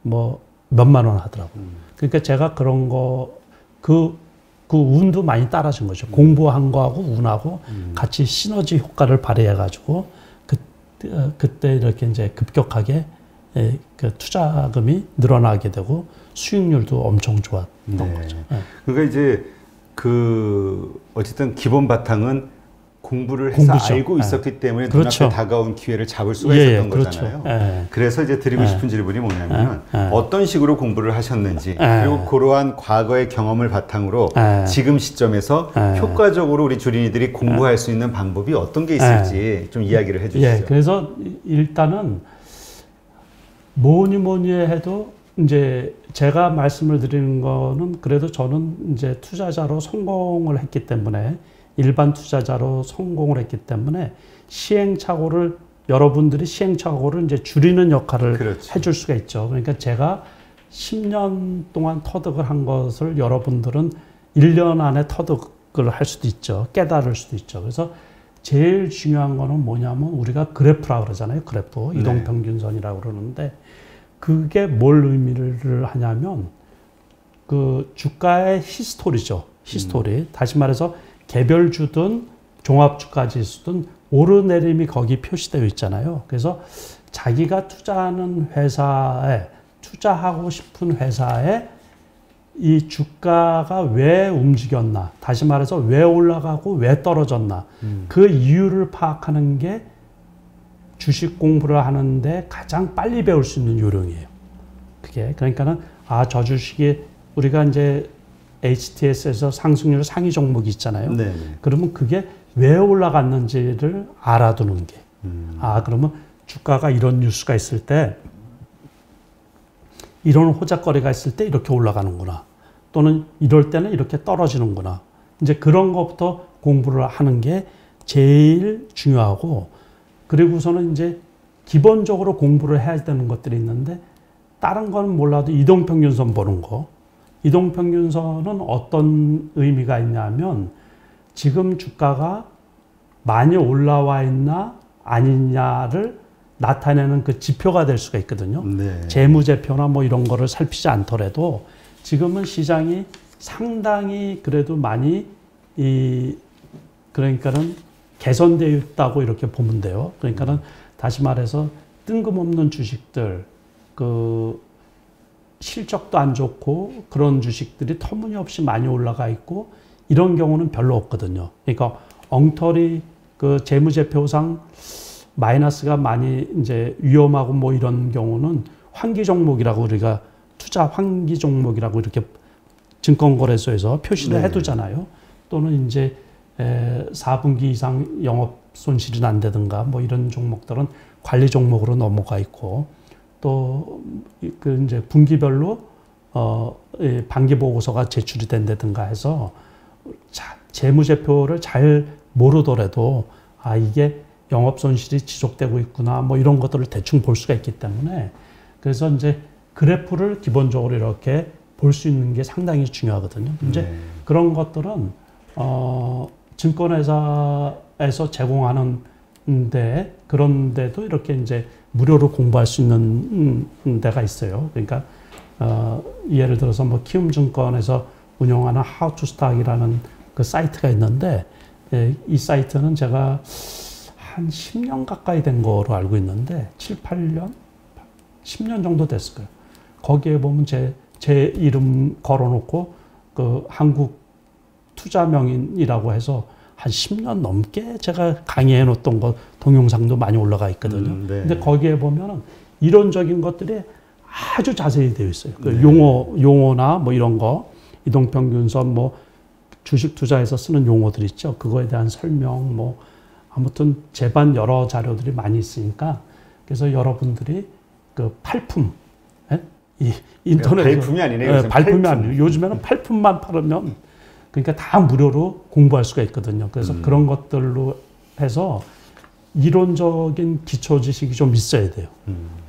뭐 몇만 원 하더라고요. 그러니까 제가 그런 거, 그 운도 많이 따라준 거죠. 공부한 거하고 운하고 같이 시너지 효과를 발휘해가지고 그때 이렇게 이제 급격하게 그 투자금이 늘어나게 되고 수익률도 엄청 좋았던 거죠. 네.
그러니까 이제 어쨌든 기본 바탕은 공부를 해서 공부죠. 알고 있었기 때문에
그렇죠.
눈앞에 다가온 기회를 잡을 수가 있었던
그렇죠.
거잖아요. 그래서 이제 드리고 싶은 질문이 뭐냐면 어떤 식으로 공부를 하셨는지 그리고 그러한 과거의 경험을 바탕으로 지금 시점에서 효과적으로 우리 주린이들이 공부할 수 있는 방법이 어떤 게 있을지 좀 이야기를 해주시죠.
그래서 일단은 뭐니 해도 이제 제가 말씀을 드리는 거는 그래도 저는 이제 투자자로 성공을 했기 때문에 일반 투자자로 성공을 했기 때문에 여러분들이 시행착오를 이제 줄이는 역할을 그렇죠. 해줄 수가 있죠. 그러니까 제가 10년 동안 터득을 한 것을 여러분들은 1년 안에 터득을 할 수도 있죠. 깨달을 수도 있죠. 그래서 제일 중요한 거는 뭐냐면 우리가 그래프라고 그러잖아요. 그래프. 이동평균선이라고 그러는데 그게 뭘 의미를 하냐면 그 주가의 히스토리죠. 히스토리. 다시 말해서 개별주든 종합주가지수든 오르내림이 거기 표시되어 있잖아요. 그래서 자기가 투자하는 회사에 투자하고 싶은 회사에 이 주가가 왜 움직였나, 다시 말해서 왜 올라가고 왜 떨어졌나 그 이유를 파악하는 게 주식 공부를 하는데 가장 빨리 배울 수 있는 요령이에요. 그게 그러니까는 저 주식이 우리가 이제 HTS에서 상승률 상위 종목이 있잖아요. 네네. 그러면 그게 왜 올라갔는지를 알아두는 게. 그러면 주가가 이런 뉴스가 있을 때, 이런 호작거리가 있을 때 이렇게 올라가는구나. 또는 이럴 때는 이렇게 떨어지는구나. 이제 그런 것부터 공부를 하는 게 제일 중요하고, 그리고서는 이제 기본적으로 공부를 해야 되는 것들이 있는데, 다른 건 몰라도 이동평균선 보는 거. 이동평균선은 어떤 의미가 있냐면 지금 주가가 많이 올라와 있나 아니냐를 나타내는 그 지표가 될 수가 있거든요. 네. 재무제표나 뭐 이런 거를 살피지 않더라도 지금은 시장이 상당히 그래도 많이 그러니까는 개선되어 있다고 이렇게 보면 돼요. 그러니까는 다시 말해서 뜬금없는 주식들, 실적도 안 좋고 그런 주식들이 터무니없이 많이 올라가 있고 이런 경우는 별로 없거든요. 그러니까 엉터리 그 재무제표상 마이너스가 많이 이제 위험하고 뭐 이런 경우는 환기 종목이라고 우리가 투자 환기 종목이라고 이렇게 증권거래소에서 표시를 해두잖아요. 또는 이제 4분기 이상 영업 손실이 난다든가 뭐 이런 종목들은 관리 종목으로 넘어가 있고 또 그 이제 분기별로 반기 보고서가 제출이 된다든가 해서 재무제표를 잘 모르더라도 아 이게 영업 손실이 지속되고 있구나 뭐 이런 것들을 대충 볼 수가 있기 때문에 그래서 이제 그래프를 기본적으로 이렇게 볼 수 있는 게 상당히 중요하거든요. 이제 그런 것들은 증권회사에서 제공하는데 그런데도 이렇게 이제 무료로 공부할 수 있는 데가 있어요. 그러니까 예를 들어서 뭐 키움증권에서 운영하는 How to Stock이라는 그 사이트가 있는데 이 사이트는 제가 한 10년 가까이 된 거로 알고 있는데 7, 8년? 10년 정도 됐을 거예요. 거기에 보면 제 이름 걸어놓고 그 한국 투자명인이라고 해서 한 10년 넘게 제가 강의해 놓던 거 동영상도 많이 올라가 있거든요.
네.
근데 거기에 보면은 이론적인 것들이 아주 자세히 되어 있어요. 그
네.
용어나 뭐 이런 거, 이동평균선 뭐 주식 투자에서 쓰는 용어들 있죠. 그거에 대한 설명 뭐 아무튼 제반 여러 자료들이 많이 있으니까 그래서 여러분들이 그 팔품, 이 인터넷
발품이 아니네요.
발품이 아니에요. 요즘에는 팔품만 팔으면 그러니까 다 무료로 공부할 수가 있거든요. 그래서 그런 것들로 해서 이론적인 기초 지식이 좀 있어야 돼요.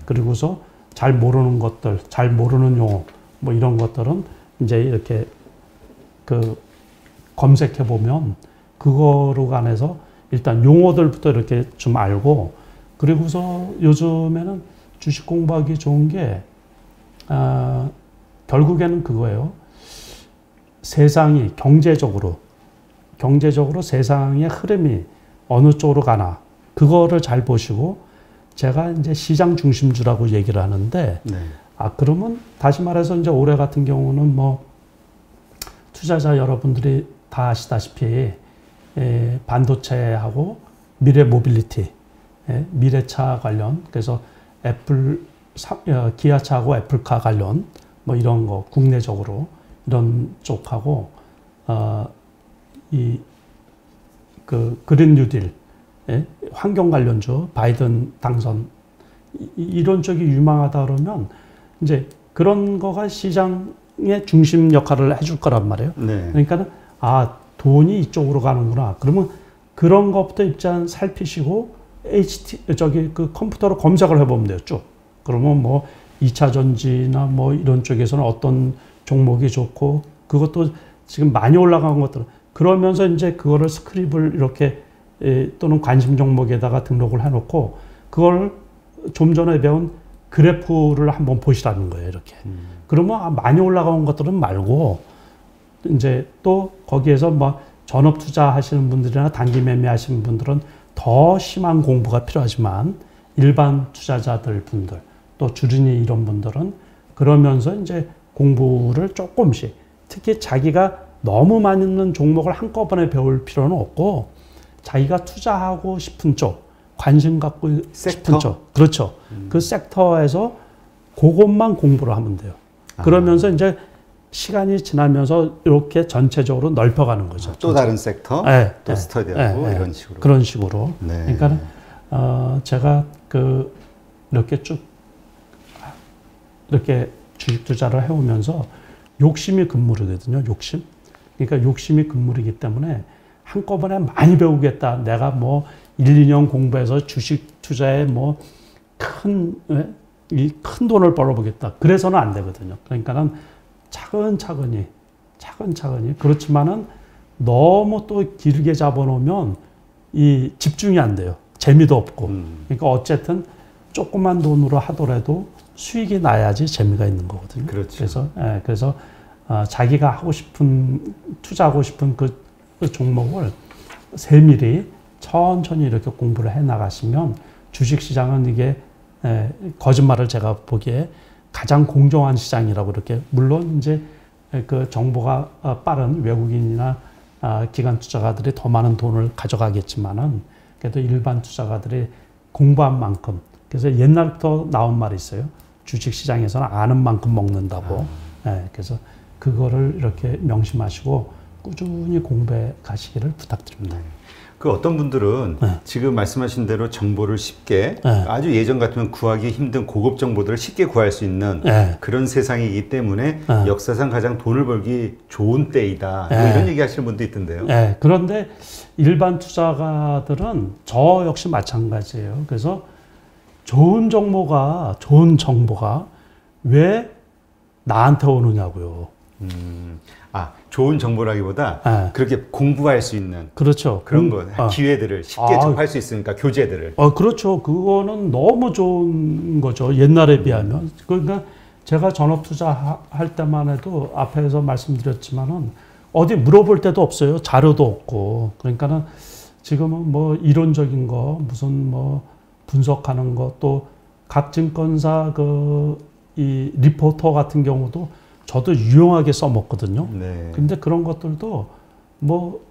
그리고서 잘 모르는 것들, 잘 모르는 용어 뭐 이런 것들은 이제 이렇게 그 검색해 보면 그거로 관해서 일단 용어들부터 이렇게 좀 알고 그리고서 요즘에는 주식 공부하기 좋은 게 결국에는 그거예요. 세상이 경제적으로 세상의 흐름이 어느 쪽으로 가나 그거를 잘 보시고 제가 이제 시장 중심주라고 얘기를 하는데 그러면 다시 말해서 이제 올해 같은 경우는 뭐 투자자 여러분들이 다 아시다시피 반도체하고 미래 모빌리티, 미래차 관련 그래서 기아차하고 애플카 관련 뭐 이런 거 국내적으로 이런 쪽하고 그 그린 뉴딜 환경 관련주 바이든 당선 이런 쪽이 유망하다 그러면 이제 그런 거가 시장의 중심 역할을 해줄 거란 말이에요. 그러니까는 돈이 이쪽으로 가는구나. 그러면 그런 것부터 일단 살피시고 그 컴퓨터로 검색을 해보면 돼요. 쭉. 그러면 뭐 2차 전지나 뭐 이런 쪽에서는 어떤 종목이 좋고 그것도 지금 많이 올라간 것들 그러면서 이제 그거를 스크립을 이렇게 또는 관심 종목에다가 등록을 해놓고 그걸 좀 전에 배운 그래프를 한번 보시라는 거예요. 이렇게. 그러면 많이 올라간 것들은 말고 이제 또 거기에서 뭐 전업 투자 하시는 분들이나 단기 매매 하시는 분들은 더 심한 공부가 필요하지만 일반 투자자들 분들 또 주린이 이런 분들은 그러면서 이제 공부를 조금씩 특히 자기가 너무 많이 있는 종목을 한꺼번에 배울 필요는 없고 자기가 투자하고 싶은 쪽 관심 갖고 싶은 쪽 그렇죠. 그 섹터에서 그것만 공부를 하면 돼요. 그러면서 이제 시간이 지나면서 이렇게 전체적으로 넓혀가는 거죠.
또 다른 섹터, 또 스터디하고 이런 식으로.
그런 식으로. 그러니까 제가 이렇게 쭉 이렇게 주식 투자를 해오면서 욕심이 금물이거든요. 욕심. 그러니까 욕심이 금물이기 때문에 한꺼번에 많이 배우겠다. 내가 뭐 1, 2년 공부해서 주식 투자에 뭐 큰 돈을 벌어보겠다. 그래서는 안 되거든요. 그러니까는 차근차근히 그렇지만은 너무 또 길게 잡아놓으면 이 집중이 안 돼요. 재미도 없고. 그러니까 어쨌든 조그만 돈으로 하더라도 수익이 나야지 재미가 있는 거거든요.
그렇죠.
그래서 자기가 하고 싶은 투자하고 싶은 그 종목을 세밀히 천천히 이렇게 공부를 해 나가시면 주식 시장은 이게 거짓말을 제가 보기에 가장 공정한 시장이라고 이렇게 물론 이제 그 정보가 빠른 외국인이나 기관 투자가들이 더 많은 돈을 가져가겠지만은 그래도 일반 투자가들이 공부한 만큼 그래서 옛날부터 나온 말이 있어요. 주식 시장에서는 아는 만큼 먹는다고. 그래서 그거를 이렇게 명심하시고 꾸준히 공부해 가시기를 부탁드립니다.
그 어떤 분들은 지금 말씀하신 대로 정보를 쉽게 아주 예전 같으면 구하기 힘든 고급 정보들을 쉽게 구할 수 있는 그런 세상이기 때문에 역사상 가장 돈을 벌기 좋은 때이다. 뭐 이런 얘기 하시는 분도 있던데요.
그런데 일반 투자가들은 저 역시 마찬가지예요. 그래서 좋은 정보가 왜 나한테 오느냐고요.
좋은 정보라기보다 그렇게 공부할 수 있는
그렇죠.
그런 기회들을 쉽게 접할 수 있으니까 교재들을.
그렇죠. 그거는 너무 좋은 거죠. 옛날에 비하면. 그러니까 제가 전업 투자할 때만 해도 앞에서 말씀드렸지만은 어디 물어볼 데도 없어요. 자료도 없고. 그러니까는 지금은 뭐 이론적인 거 무슨 뭐 분석하는 거 또 각 증권사 이 리포터 같은 경우도 저도 유용하게 써먹거든요. 근데 그런 것들도 뭐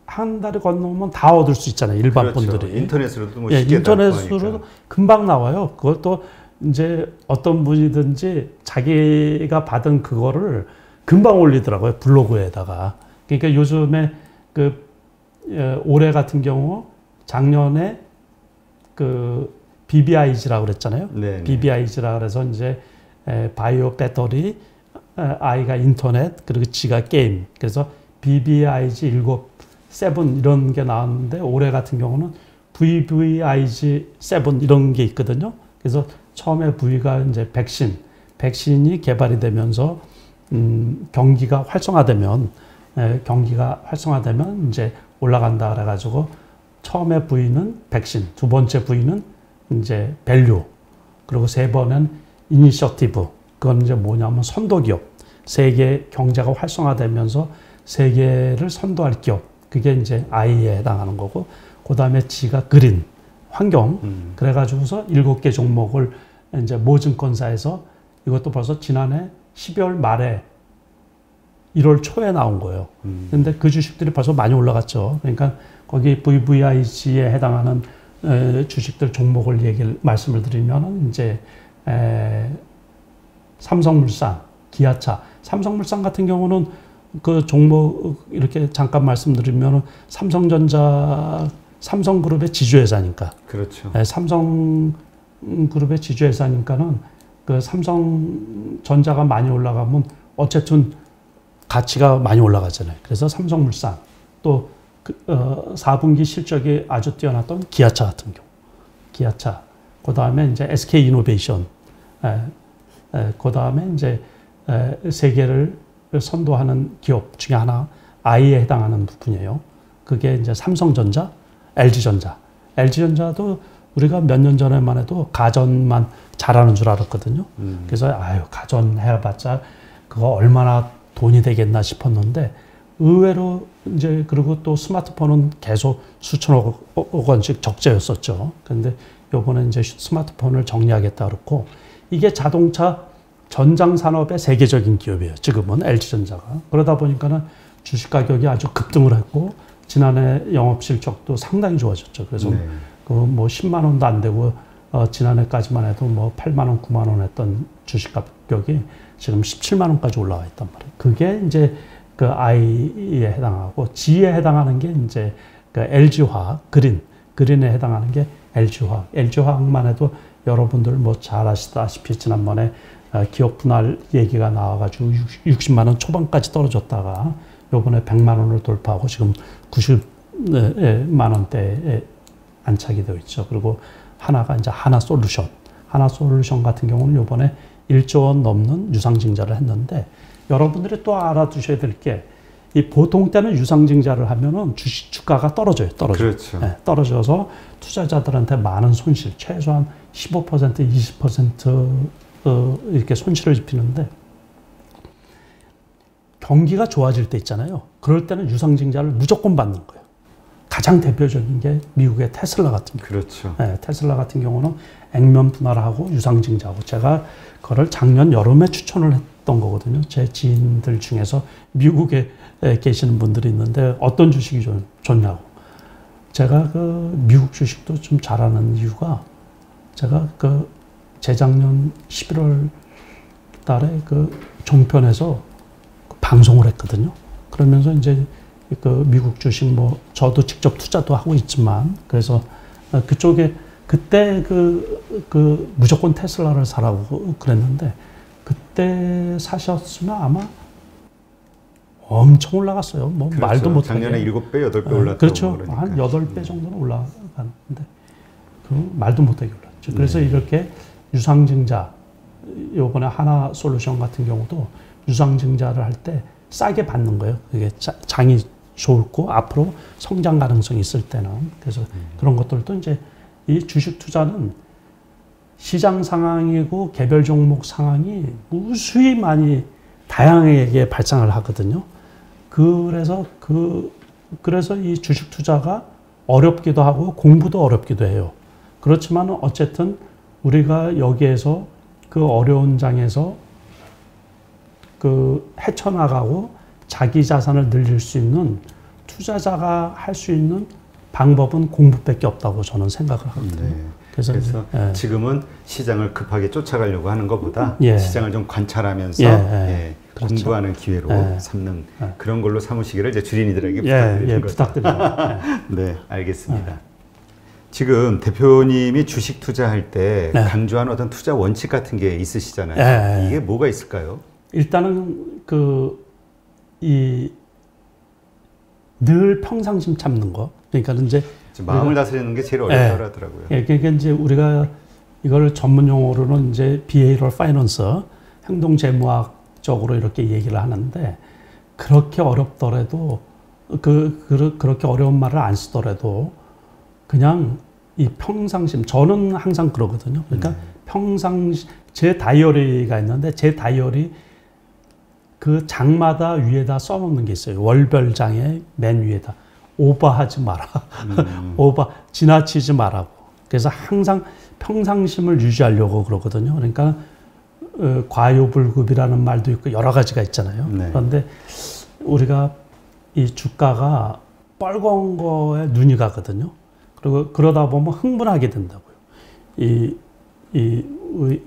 한 달에 건너면 다 얻을 수 있잖아요. 일반
그렇죠.
분들이.
인터넷으로도 뭐 쉽게
인터넷으로도 금방 나와요. 그것도 이제 어떤 분이든지 자기가 받은 그거를 금방 올리더라고요. 블로그에다가. 그러니까 요즘에 올해 같은 경우 작년에 BBIG라고 그랬잖아요. BBIG라 그래서 이제 바이오 배터리, I가 인터넷, 그리고 G가 게임. 그래서 BBIG 7 이런 게 나왔는데 올해 같은 경우는 VVIG 7 이런 게 있거든요. 그래서 처음에 V가 이제 백신이 개발이 되면서 경기가 활성화되면 이제 올라간다 그래가지고 처음에 V는 백신, 두 번째 V는 이제 밸류, 그리고 세 번은 이니셔티브. 그건 이제 뭐냐면 선도기업. 세계 경제가 활성화되면서 세계를 선도할 기업. 그게 이제 I에 해당하는 거고, 그 다음에 G가 그린, 환경. 그래가지고서 7개 종목을 이제 모증권사에서 이것도 벌써 지난해 12월 말에 1월 초에 나온 거예요. 근데 그 주식들이 벌써 많이 올라갔죠. 그러니까 거기 VVIG에 해당하는 주식들 종목을 말씀을 드리면 이제 삼성물산, 기아차. 삼성물산 같은 경우는 그 종목 이렇게 잠깐 말씀드리면 삼성그룹의 지주회사니까.
그렇죠.
삼성그룹의 지주회사니까는 그 삼성전자가 많이 올라가면 어쨌든 가치가 많이 올라가잖아요. 그래서 삼성물산 또 4분기 실적이 아주 뛰어났던 기아차 같은 경우, 기아차. 그 다음에 이제 SK이노베이션, 그 다음에 이제 세계를 선도하는 기업 중에 하나 I에 해당하는 부분이에요. 그게 이제 삼성전자, LG전자. LG전자도 우리가 몇 년 전에만 해도 가전만 잘하는 줄 알았거든요. 그래서 가전 해봤자 그거 얼마나 돈이 되겠나 싶었는데 의외로 이제 그리고 또 스마트폰은 계속 수천억 원씩 적자였었죠. 그런데 요번에 이제 스마트폰을 정리하겠다 그렇고 이게 자동차 전장 산업의 세계적인 기업이에요. 지금은 LG전자가. 그러다 보니까는 주식 가격이 아주 급등을 했고 지난해 영업 실적도 상당히 좋아졌죠. 그래서 그 뭐 10만 원도 안 되고 지난해까지만 해도 뭐 8만 원, 9만 원 했던 주식 가격이 지금 17만 원까지 올라와 있단 말이에요. 그게 이제 그 I에 해당하고 G에 해당하는 게 이제 그 LG화학, 그린에 해당하는 게 LG화학. LG화학만 해도 여러분들 뭐 잘 아시다시피 지난번에 기업 분할 얘기가 나와가지고 60만 원 초반까지 떨어졌다가 요번에 100만 원을 돌파하고 지금 90만 원대에 안착이 되어 있죠. 그리고 하나가 이제 하나솔루션 같은 경우는 요번에 1조 원 넘는 유상증자를 했는데 여러분들이 또 알아두셔야 될 게 이 보통 때는 유상증자를 하면은 주가가 떨어져요.
그렇죠.
떨어져서 투자자들한테 많은 손실, 최소한 15%, 20% 이렇게 손실을 입히는데 경기가 좋아질 때 있잖아요. 그럴 때는 유상증자를 무조건 받는 거예요. 가장 대표적인 게 미국의 테슬라 같은 경우.
그렇죠.
네, 테슬라 같은 경우는 액면 분할하고 유상증자하고 제가 그거를 작년 여름에 추천을 했던 거거든요. 제 지인들 중에서 미국에 계시는 분들이 있는데 어떤 주식이 좋냐고. 제가 그 미국 주식도 좀 잘하는 이유가 제가 그 재작년 11월 달에 그 종편에서 방송을 했거든요. 그러면서 이제 그 미국 주식 뭐 저도 직접 투자도 하고 있지만 그래서 그쪽에 그때 그 무조건 테슬라를 사라고 그랬는데 그때 사셨으면 아마 엄청 올라갔어요. 뭐
그렇죠.
말도 못하게.
작년에 7배, 8배 올랐다고
그렇죠.
그러니까.
한 8배 정도는 올라갔는데 그 말도 못하게 올랐죠. 그래서 이렇게 유상증자 요번에 하나솔루션 같은 경우도 유상증자를 할 때 싸게 받는 거예요. 그게 장이 좋고 앞으로 성장 가능성이 있을 때는. 그래서 그런 것들도 이제 이 주식 투자는 시장 상황이고 개별 종목 상황이 무수히 많이 다양하게 발생을 하거든요. 그래서 이 주식 투자가 어렵기도 하고 공부도 어렵기도 해요. 그렇지만 어쨌든 우리가 여기에서 그 어려운 장에서 그 헤쳐나가고 자기 자산을 늘릴 수 있는 투자자가 할 수 있는 방법은 공부밖에 없다고 저는 생각을 하거든요.
네.
그래서
지금은 시장을 급하게 쫓아가려고 하는 것보다 시장을 좀 관찰하면서 그렇죠. 공부하는 기회로 삼는 그런 걸로 삼으시기를 이제 주린이들에게 부탁드리는 거죠.
부탁드립니다.
네, 알겠습니다. 지금 대표님이 주식 투자할 때 강조하는 어떤 투자 원칙 같은 게 있으시잖아요. 이게 뭐가 있을까요?
일단은 늘 평상심 참는 거. 그러니까 이제
마음을 다스리는 게 제일 어렵다고 하더라고요.
그러니까 이제 우리가 이걸 전문 용어로는 이제 behavioral finance, 행동 재무학적으로 이렇게 얘기를 하는데 그렇게 어렵더라도 그렇게 어려운 말을 안 쓰더라도 그냥 이 평상심, 저는 항상 그러거든요. 그러니까 제 다이어리가 있는데 제 다이어리 그 장마다 위에다 써놓는 게 있어요. 월별장에 맨 위에다. 오버하지 마라. 지나치지 말라고. 그래서 항상 평상심을 유지하려고 그러거든요. 그러니까 과요불급이라는 말도 있고 여러 가지가 있잖아요. 그런데 우리가 이 주가가 빨간 거에 눈이 가거든요. 그리고 그러다 보면 흥분하게 된다고요.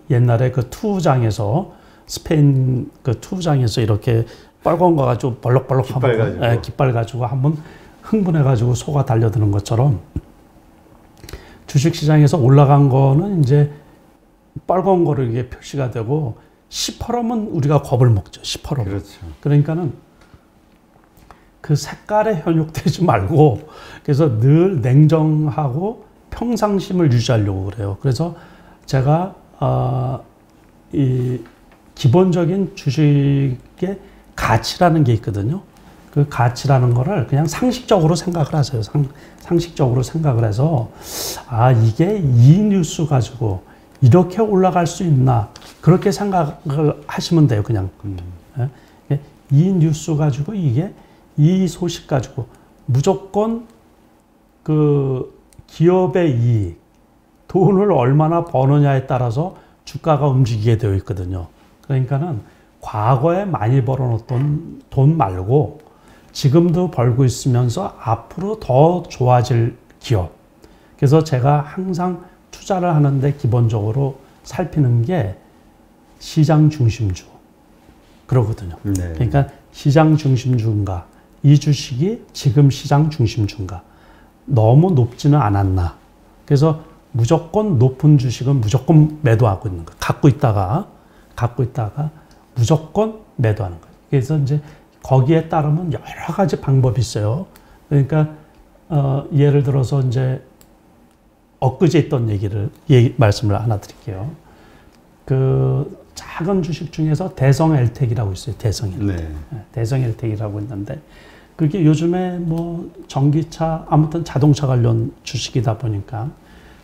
옛날에 그 투장에서 스페인 그 투장에서 이렇게 빨간 거 가지고 벌럭벌럭 깃발 가지고 한번 흥분해가지고 소가 달려드는 것처럼 주식시장에서 올라간 거는 이제 빨간 거로 이게 표시가 되고 시퍼러면 우리가 겁을 먹죠. 시퍼러면.
그렇죠.
그러니까는 그 색깔에 현혹되지 말고 그래서 늘 냉정하고 평상심을 유지하려고 그래요. 그래서 제가 이 기본적인 주식의 가치라는 게 있거든요. 그 가치라는 거를 그냥 상식적으로 생각을 하세요. 상식적으로 생각을 해서 이게 이 뉴스 가지고 이렇게 올라갈 수 있나 그렇게 생각을 하시면 돼요. 그냥 이 뉴스 가지고 이 소식 가지고 무조건 그 기업의 이익, 돈을 얼마나 버느냐에 따라서 주가가 움직이게 되어 있거든요. 그러니까는 과거에 많이 벌어놓던 돈 말고 지금도 벌고 있으면서 앞으로 더 좋아질 기업. 그래서 제가 항상 투자를 하는데 기본적으로 살피는 게 시장 중심주. 그러거든요. 그러니까 시장 중심주인가, 이 주식이 지금 시장 중심주인가, 너무 높지는 않았나. 그래서 무조건 높은 주식은 무조건 매도하고 있는 거예요. 갖고 있다가 무조건 매도하는 거예요. 그래서 이제 거기에 따르면 여러 가지 방법이 있어요. 그러니까 예를 들어서 이제 엊그제 있던 말씀을 하나 드릴게요. 그 작은 주식 중에서 대성 엘텍이라고 있어요. 대성 엘텍. 대성 엘텍이라고 있는데 그게 요즘에 뭐 전기차 아무튼 자동차 관련 주식이다 보니까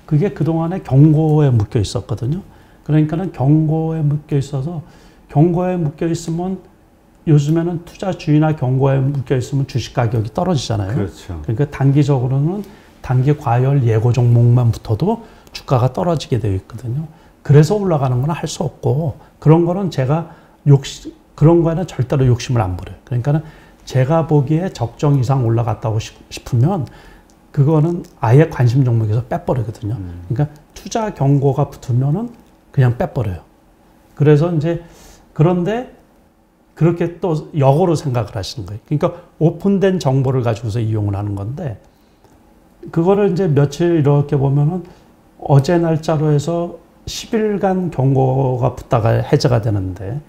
그게 그동안에 경고에 묶여 있었거든요. 그러니까는 경고에 묶여 있어서 경고에 묶여 있으면 요즘에는 투자 주의나 경고에 묶여 있으면 주식 가격이 떨어지잖아요.
그렇죠.
그러니까 단기적으로는 단기 과열 예고 종목만 붙어도 주가가 떨어지게 되어 있거든요. 그래서 올라가는 건 할 수 없고 그런 거는 제가 그런 거에는 절대로 욕심을 안 부려요. 그러니까는 제가 보기에 적정 이상 올라갔다고 싶으면 그거는 아예 관심 종목에서 빼버리거든요. 그러니까 투자 경고가 붙으면은 그냥 빼버려요. 그래서 이제 그런데 그렇게 또 역으로 생각을 하시는 거예요. 그러니까 오픈된 정보를 가지고서 이용을 하는 건데 그거를 이제 며칠 이렇게 보면은 어제 날짜로 해서 10일간 경고가 붙다가 해제가 되는데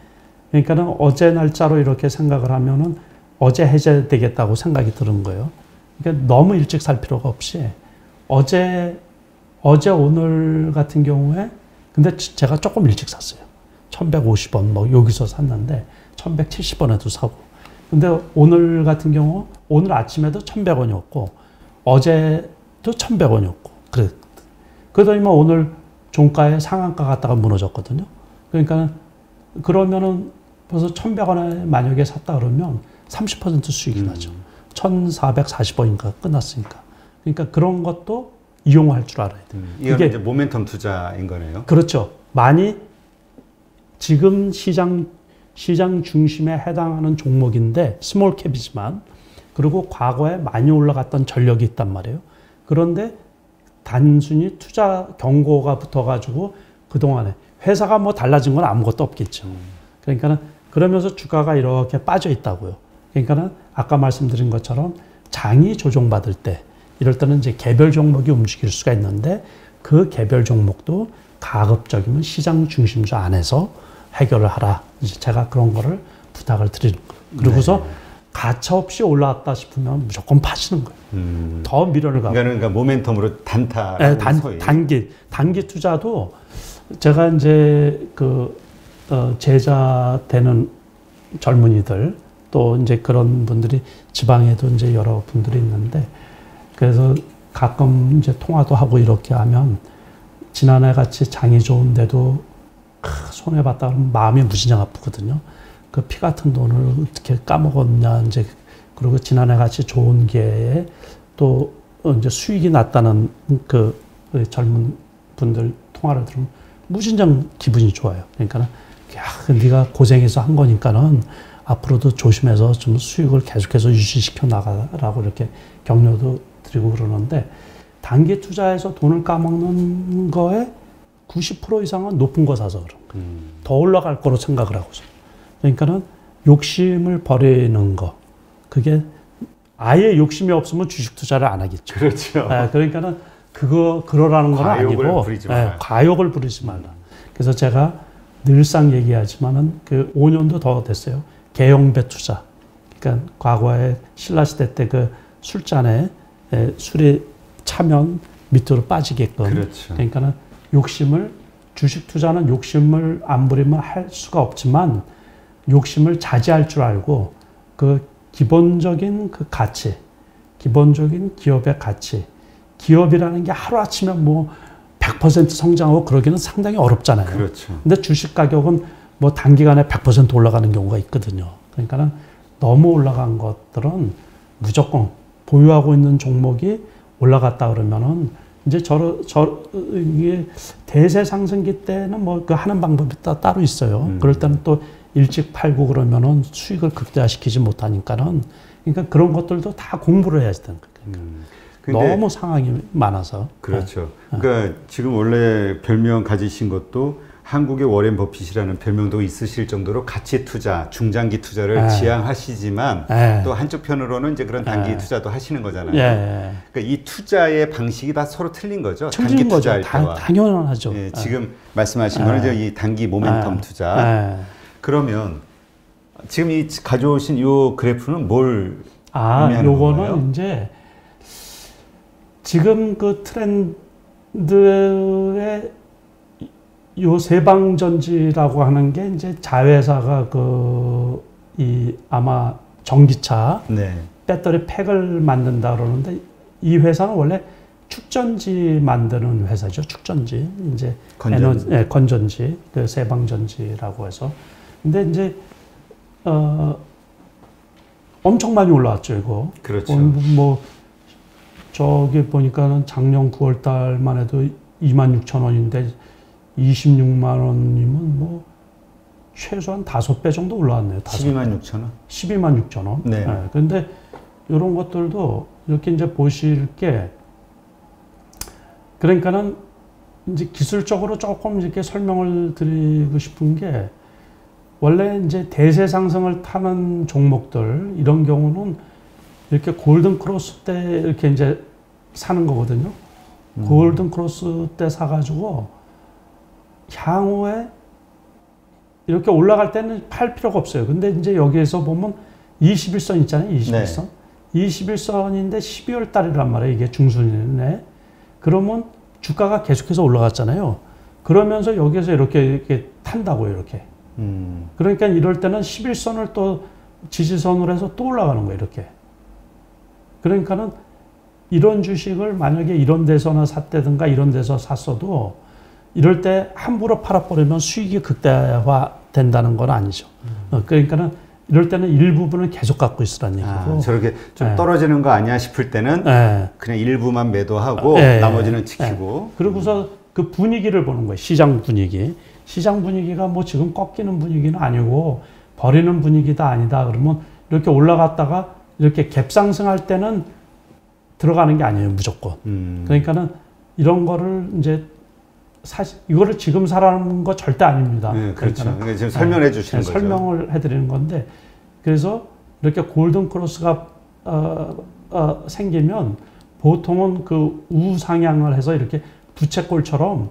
그러니까는 어제 날짜로 이렇게 생각을 하면은 어제 해제되겠다고 생각이 드는 거예요. 그러니까 너무 일찍 살 필요가 없이 어제 오늘 같은 경우에 근데 제가 조금 일찍 샀어요. 1150원 뭐 여기서 샀는데 1170원에도 사고 근데 오늘 같은 경우 오늘 아침에도 1100원이었고 어제도 1100원이었고 그러더니 뭐 오늘 종가에 상한가 갔다가 무너졌거든요. 그러니까 그러면은 벌써 1100원에 만약에 샀다 그러면 30% 수익이 나죠. 1440원인가 끝났으니까. 그러니까 그런 것도 이용할 줄 알아야 돼요.
이게 이제 모멘텀 투자인 거네요.
그렇죠. 많이 지금 시장 중심에 해당하는 종목인데 스몰 캡이지만 그리고 과거에 많이 올라갔던 전력이 있단 말이에요. 그런데 단순히 투자 경고가 붙어가지고 그동안에 회사가 뭐 달라진 건 아무것도 없겠죠. 그러니까는 그러면서 주가가 이렇게 빠져 있다고요. 그러니까는 아까 말씀드린 것처럼 장이 조정받을 때 이럴 때는 이제 개별 종목이 움직일 수가 있는데 그 개별 종목도 가급적이면 시장 중심주 안에서 해결을 하라. 이제 제가 그런 거를 부탁을 드리는 거예요. 그리고서 가차없이 올라왔다 싶으면 무조건 파시는 거예요. 더 미련을 갖고.
그러니까 모멘텀으로 단타.
네, 단기 투자도 제가 이제 제자 되는 젊은이들 또 이제 그런 분들이 지방에도 이제 여러 분들이 있는데 그래서 가끔 이제 통화도 하고 이렇게 하면 지난해 같이 장이 좋은데도 손해봤다 그러면 마음이 무진장 아프거든요. 그 피 같은 돈을 어떻게 까먹었냐, 이제, 그리고 지난해 같이 좋은 기회에 또 이제 수익이 났다는 그 젊은 분들 통화를 들으면 무진장 기분이 좋아요. 그러니까, 야, 네가 고생해서 한 거니까는 앞으로도 조심해서 좀 수익을 계속해서 유지시켜 나가라고 이렇게 격려도 드리고 그러는데 단기 투자에서 돈을 까먹는 거에 90% 이상은 높은 거 사서 그런 거예요. 더 올라갈 거로 생각을 하고서. 그러니까는 욕심을 버리는 거. 그게 아예 욕심이 없으면 주식 투자를 안 하겠죠.
그렇죠.
그러니까는 그러라는 건 아니고 과욕을 부리지 말라. 그래서 제가 늘상 얘기하지만은 그 5년도 더 됐어요. 개영배 투자. 그러니까 과거에 신라시대 때 그 술잔에 술이 차면 밑으로 빠지게끔.
그렇죠.
그러니까는 주식 투자는 욕심을 안 부리면 할 수가 없지만 욕심을 자제할 줄 알고 그 기본적인 그 가치, 기본적인 기업의 가치, 기업이라는 게 하루아침에 뭐 100% 성장하고 그러기는 상당히 어렵잖아요.
그렇죠.
근데 주식 가격은 뭐 단기간에 100% 올라가는 경우가 있거든요. 그러니까는 너무 올라간 것들은 무조건 보유하고 있는 종목이 올라갔다 그러면은 이제 이게 대세 상승기 때는 뭐 그 하는 방법이 따로 있어요. 그럴 때는 또 일찍 팔고 그러면은 수익을 극대화시키지 못하니까는 그러니까 그런 것들도 다 공부를 해야 되는 거예요. 너무 상황이 많아서.
그렇죠. 그러니까 지금 원래 별명 가지신 것도 한국의 워렌 버핏이라는 별명도 있으실 정도로 가치 투자, 중장기 투자를 지향하시지만 또 한쪽 편으로는 이제 그런 단기 투자도 하시는 거잖아요. 그러니까 이 투자의 방식이 다 서로 틀린 거죠. 단기 투자할 때와.
당연하죠.
지금 말씀하신 거는 이제 이 단기 모멘텀 투자. 그러면 지금 이 가져오신 이 그래프는 뭘 의미하는
요거는
건가요?
이제 지금 그 트렌드의 요 세방전지라고 하는 게 이제 자회사가 아마 전기차 배터리 팩을 만든다 그러는데 이 회사는 원래 축전지 만드는 회사죠. 축전지 이제 건전지 그 세방전지라고 해서 근데 이제 엄청 많이 올라왔죠, 이거.
그렇죠.
뭐 저기 보니까는 작년 9월 달만 해도 26,000원인데 26만 원이면 뭐 최소한 5배 정도 올라왔네요.
126,000원.
126,000원.
네.
근데 이런 것들도 이렇게 이제 보실 게 그러니까는 이제 기술적으로 조금 이렇게 설명을 드리고 싶은 게 원래 이제 대세 상승을 타는 종목들 이런 경우는 이렇게 골든 크로스 때 이렇게 이제 사는 거거든요. 골든 크로스 때 사가지고 향후에 이렇게 올라갈 때는 팔 필요가 없어요. 근데 이제 여기에서 보면 21선 있잖아요. 21선. 네. 21선인데 12월 달이란 말이에요. 이게 중순이네. 그러면 주가가 계속해서 올라갔잖아요. 그러면서 여기에서 이렇게 탄다고요. 이렇게. 그러니까 이럴 때는 11선을 또 지지선으로 해서 또 올라가는 거예요. 이렇게. 그러니까는 이런 주식을 만약에 이런 데서나 샀다든가 이런 데서 샀어도 이럴 때 함부로 팔아버리면 수익이 극대화 된다는 건 아니죠. 그러니까는 이럴 때는 일부분을 계속 갖고 있으라는 얘기고.
저렇게 좀 떨어지는 거 아니야 싶을 때는 그냥 일부만 매도하고 나머지는 지키고.
그러고서 그 분위기를 보는 거예요. 시장 분위기. 시장 분위기가 뭐 지금 꺾이는 분위기는 아니고 버리는 분위기다 아니다. 그러면 이렇게 올라갔다가 이렇게 갭상승할 때는 들어가는 게 아니에요. 무조건. 그러니까는 이런 거를 이제 사실 이거를 지금 사라는 거 절대 아닙니다.
네, 그렇죠. 그러니까 지금 설명해 주시는 거죠.
설명을 해드리는 건데 그래서 이렇게 골든 크로스가 생기면 보통은 그 우상향을 해서 이렇게 부채꼴처럼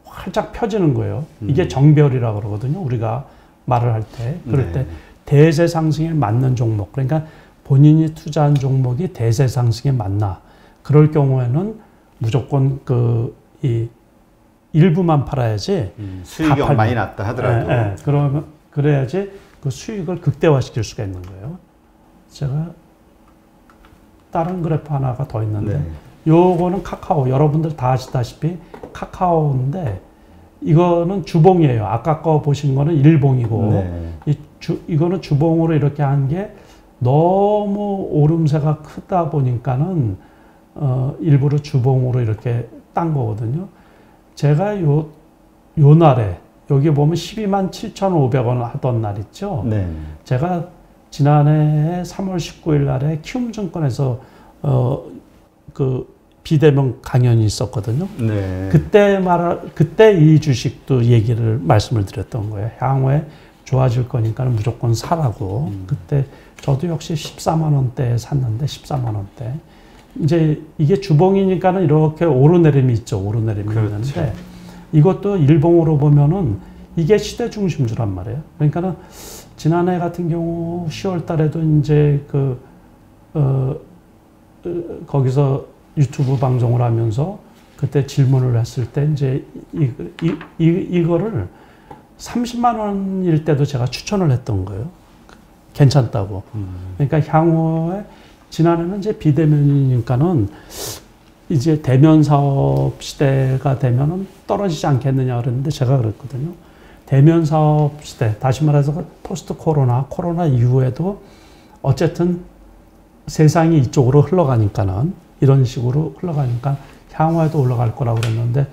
활짝 펴지는 거예요. 이게 정별이라고 그러거든요. 우리가 말을 할 때. 그럴 때 대세 상승에 맞는 종목. 그러니까 본인이 투자한 종목이 대세 상승에 맞나. 그럴 경우에는 무조건 이 일부만 팔아야지.
수익이 많이 났다 하더라도.
그러면 그래야지 그 수익을 극대화시킬 수가 있는 거예요. 제가 다른 그래프 하나가 더 있는데 요거는 카카오. 여러분들 다 아시다시피 카카오인데 이거는 주봉이에요. 아까 거 보신 거는 일봉이고 이거는 주봉으로 이렇게 한 게 너무 오름세가 크다 보니까는 일부러 주봉으로 이렇게 딴 거거든요. 제가 요 날에 여기 보면 127,500원 하던 날 있죠. 제가 지난해 3월 19일 날에 키움증권에서 그 비대면 강연이 있었거든요. 그때 이 주식도 말씀을 드렸던 거예요. 향후에 좋아질 거니까 무조건 사라고. 그때 저도 역시 14만 원대에 샀는데 14만 원대. 이제 이게 주봉이니까는 이렇게 오르내림이 있죠. 오르내림이 있는데 이것도 일봉으로 보면은 이게 시대 중심주란 말이에요. 그러니까는 지난해 같은 경우 10월 달에도 이제 거기서 유튜브 방송을 하면서 그때 질문을 했을 때 이제 이거를 30만 원일 때도 제가 추천을 했던 거예요. 괜찮다고. 그러니까 향후에 지난해는 이제 비대면이니까는 이제 대면 사업 시대가 되면은 떨어지지 않겠느냐 그랬는데 제가 그랬거든요. 대면 사업 시대, 다시 말해서 포스트 코로나 이후에도 어쨌든 세상이 이쪽으로 흘러가니까는 이런 식으로 흘러가니까 향후에도 올라갈 거라고 그랬는데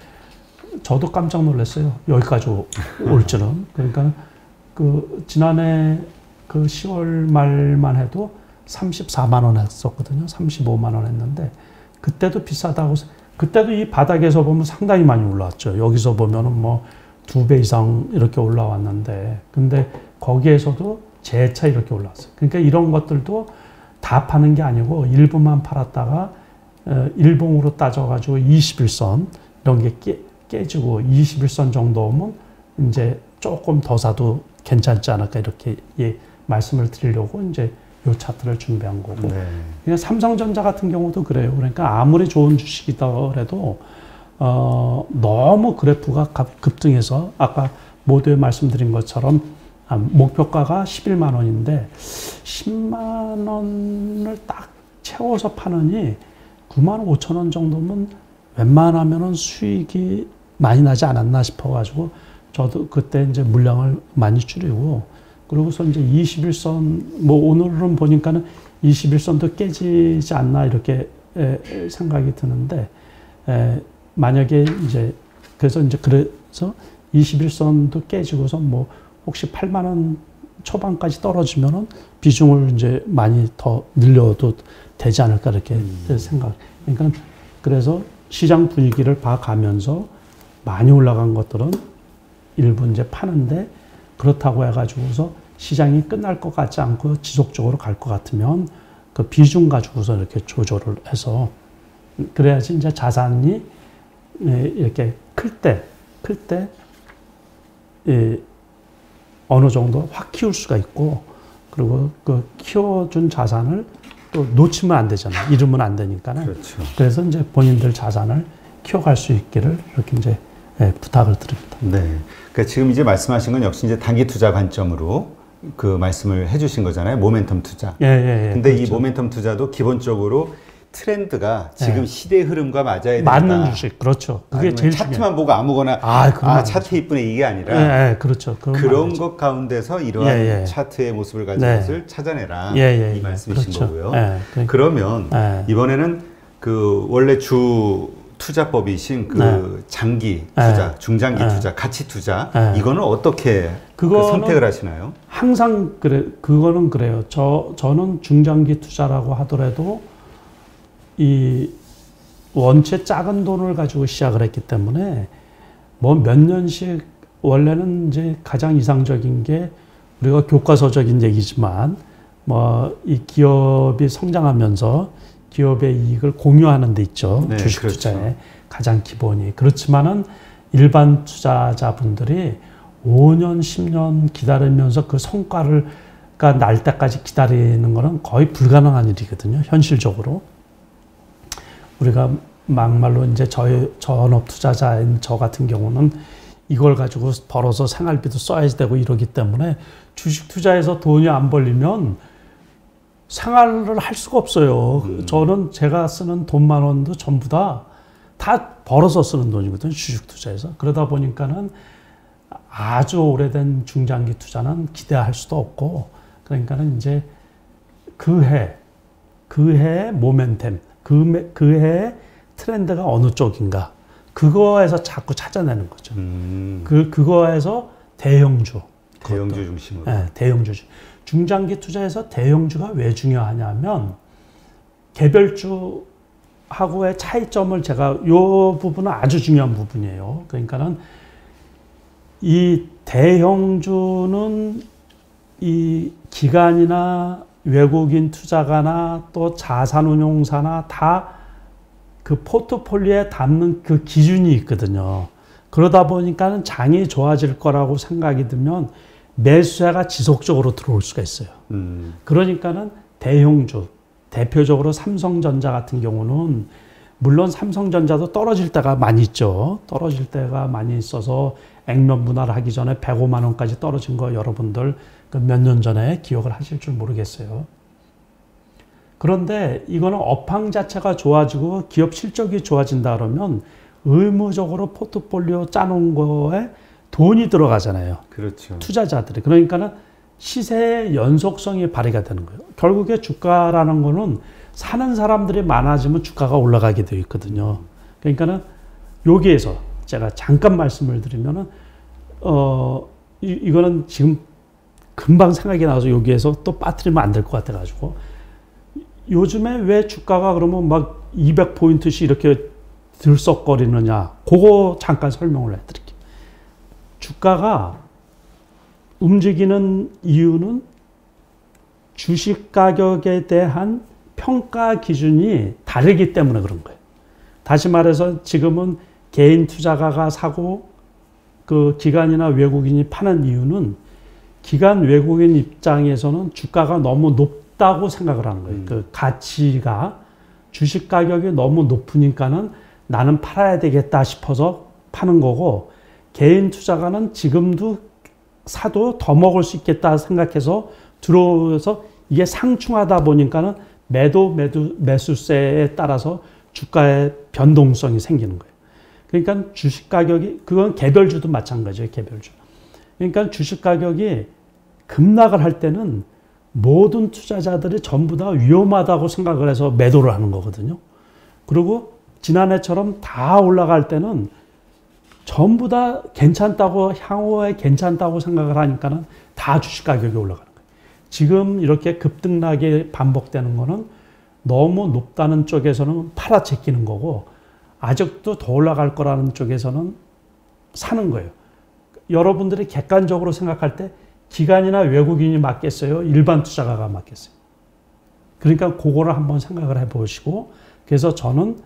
저도 깜짝 놀랐어요. 여기까지 올 줄은. 그러니까 지난해 10월 말만 해도 34만 원 했었거든요. 35만 원 했는데 그때도 비싸다고 그때도 이 바닥에서 보면 상당히 많이 올라왔죠. 여기서 보면은 뭐 2배 이상 이렇게 올라왔는데 근데 거기에서도 재차 이렇게 올라왔어요. 그러니까 이런 것들도 다 파는 게 아니고 일부만 팔았다가 일봉으로 따져가지고 21선 이런 게 깨지고 21선 정도 오면 이제 조금 더 사도 괜찮지 않을까 이렇게 말씀을 드리려고 이제 요 차트를 준비한 거고. 그냥 삼성전자 같은 경우도 그래요. 그러니까 아무리 좋은 주식이더라도 너무 그래프가 급등해서 아까 모두에 말씀드린 것처럼 목표가가 11만 원인데 10만 원을 딱 채워서 파느니 9만 5천 원 정도면 웬만하면은 수익이 많이 나지 않았나 싶어가지고 저도 그때 이제 물량을 많이 줄이고 그러고서 이제 21선, 뭐 오늘은 보니까는 21선도 깨지지 않나 이렇게 생각이 드는데, 만약에 이제, 그래서 21선도 깨지고서 뭐 혹시 8만 원 초반까지 떨어지면은 비중을 이제 많이 더 늘려도 되지 않을까 이렇게 생각. 그러니까 그래서 시장 분위기를 봐가면서 많이 올라간 것들은 일부 이제 파는데, 그렇다고 해가지고서 시장이 끝날 것 같지 않고 지속적으로 갈 것 같으면 그 비중 가지고서 이렇게 조절을 해서 그래야지 이제 자산이 이렇게 클 때 어느 정도 확 키울 수가 있고, 그리고 그 키워준 자산을 또 놓치면 안 되잖아요. 잃으면 안 되니까는.
그렇죠.
그래서 이제 본인들 자산을 키워갈 수 있기를 이렇게 이제 부탁을 드립니다.
네. 그러니까 지금 이제 말씀하신 건 역시 이제 단기 투자 관점으로 그 말씀을 해주신 거잖아요. 모멘텀 투자.
예.
근데
그렇죠.
이 모멘텀 투자도 기본적으로 트렌드가 지금 시대 흐름과 맞아야 된다.
맞는 주식. 그렇죠. 그게 제일
차트만
중요해요.
보고 아무거나 차트 이쁘네 이게 아니라
그렇죠.
그런 것 가운데서 이러한 차트의 모습을 가진 것을 찾아내라 이 말씀이신
그렇죠.
거고요.
그러니까,
그러면 이번에는 그 원래 주 투자법이신 그 장기 투자, 중장기 투자, 가치 투자 이거는 어떻게 선택을 하시나요?
항상 그거는 그래요. 저는 중장기 투자라고 하더라도 이 원체 작은 돈을 가지고 시작을 했기 때문에 뭐 몇 년씩, 원래는 이제 가장 이상적인 게 우리가 교과서적인 얘기지만 뭐 이 기업이 성장하면서 기업의 이익을 공유하는 데 있죠.
네,
주식
그렇죠.
투자의 가장 기본이. 그렇지만은 일반 투자자분들이 5년, 10년 기다리면서 그 성과가 날 때까지 기다리는 거는 거의 불가능한 일이거든요. 현실적으로. 우리가 막말로 이제 전업 투자자인 저 같은 경우는 이걸 가지고 벌어서 생활비도 써야 되고 이러기 때문에 주식 투자에서 돈이 안 벌리면 생활을 할 수가 없어요. 저는 제가 쓰는 돈만 원도 전부 다 벌어서 쓰는 돈이거든요. 주식 투자에서. 그러다 보니까는 아주 오래된 중장기 투자는 기대할 수도 없고, 그러니까는 이제 그 해 모멘텀, 그 해의 트렌드가 어느 쪽인가, 그거에서 자꾸 찾아내는 거죠. 그거에서 대형주 중심으로. 네, 대형주. 중장기 투자에서 대형주가 왜 중요하냐면 개별주하고의 차이점을 요 부분은 아주 중요한 부분이에요. 그러니까는 이 대형주는 이 기관이나 외국인 투자가나 또 자산운용사나 다 그 포트폴리오에 담는 그 기준이 있거든요. 그러다 보니까는 장이 좋아질 거라고 생각이 들면 매수세가 지속적으로 들어올 수가 있어요. 그러니까는 대형주, 대표적으로 삼성전자 같은 경우는 물론 삼성전자도 떨어질 때가 많이 있죠. 떨어질 때가 많이 있어서 액면 분할 하기 전에 105만 원까지 떨어진 거 여러분들 몇 년 전에 기억을 하실 줄 모르겠어요. 그런데 이거는 업황 자체가 좋아지고 기업 실적이 좋아진다 그러면 의무적으로 포트폴리오 짜놓은 거에 돈이 들어가잖아요.
그렇죠.
투자자들이. 그러니까는 시세의 연속성이 발휘가 되는 거예요. 결국에 주가라는 거는 사는 사람들이 많아지면 주가가 올라가게 되어 있거든요. 그러니까는 여기에서 제가 잠깐 말씀을 드리면은 이거는 지금 금방 생각이 나서 여기에서 또 빠뜨리면 안 될 것 같아가지고, 요즘에 왜 주가가 그러면 막 200포인트씩 이렇게 들썩거리느냐, 그거 잠깐 설명을 해드릴게요. 주가가 움직이는 이유는 주식 가격에 대한 평가 기준이 다르기 때문에 그런 거예요. 다시 말해서 지금은 개인 투자가가 사고 그 기관이나 외국인이 파는 이유는 기관 외국인 입장에서는 주가가 너무 높다고 생각을 하는 거예요. 그 가치가, 주식 가격이 너무 높으니까는 나는 팔아야 되겠다 싶어서 파는 거고, 개인 투자가는 지금도 사도 더 먹을 수 있겠다 생각해서 들어오서 이게 상충하다 보니까는 매수세에 따라서 주가의 변동성이 생기는 거예요. 그러니까 주식 가격이, 그건 개별주도 마찬가지예요, 개별주. 그러니까 주식 가격이 급락을 할 때는 모든 투자자들이 전부 다 위험하다고 생각을 해서 매도를 하는 거거든요. 그리고 지난해처럼 다 올라갈 때는 전부 다 괜찮다고, 향후에 괜찮다고 생각을 하니까는 다 주식 가격이 올라가는 거예요. 지금 이렇게 급등락이 반복되는 거는 너무 높다는 쪽에서는 팔아제끼는 거고, 아직도 더 올라갈 거라는 쪽에서는 사는 거예요. 여러분들이 객관적으로 생각할 때 기관이나 외국인이 맞겠어요? 일반 투자가가 맞겠어요? 그러니까 그거를 한번 생각을 해보시고, 그래서 저는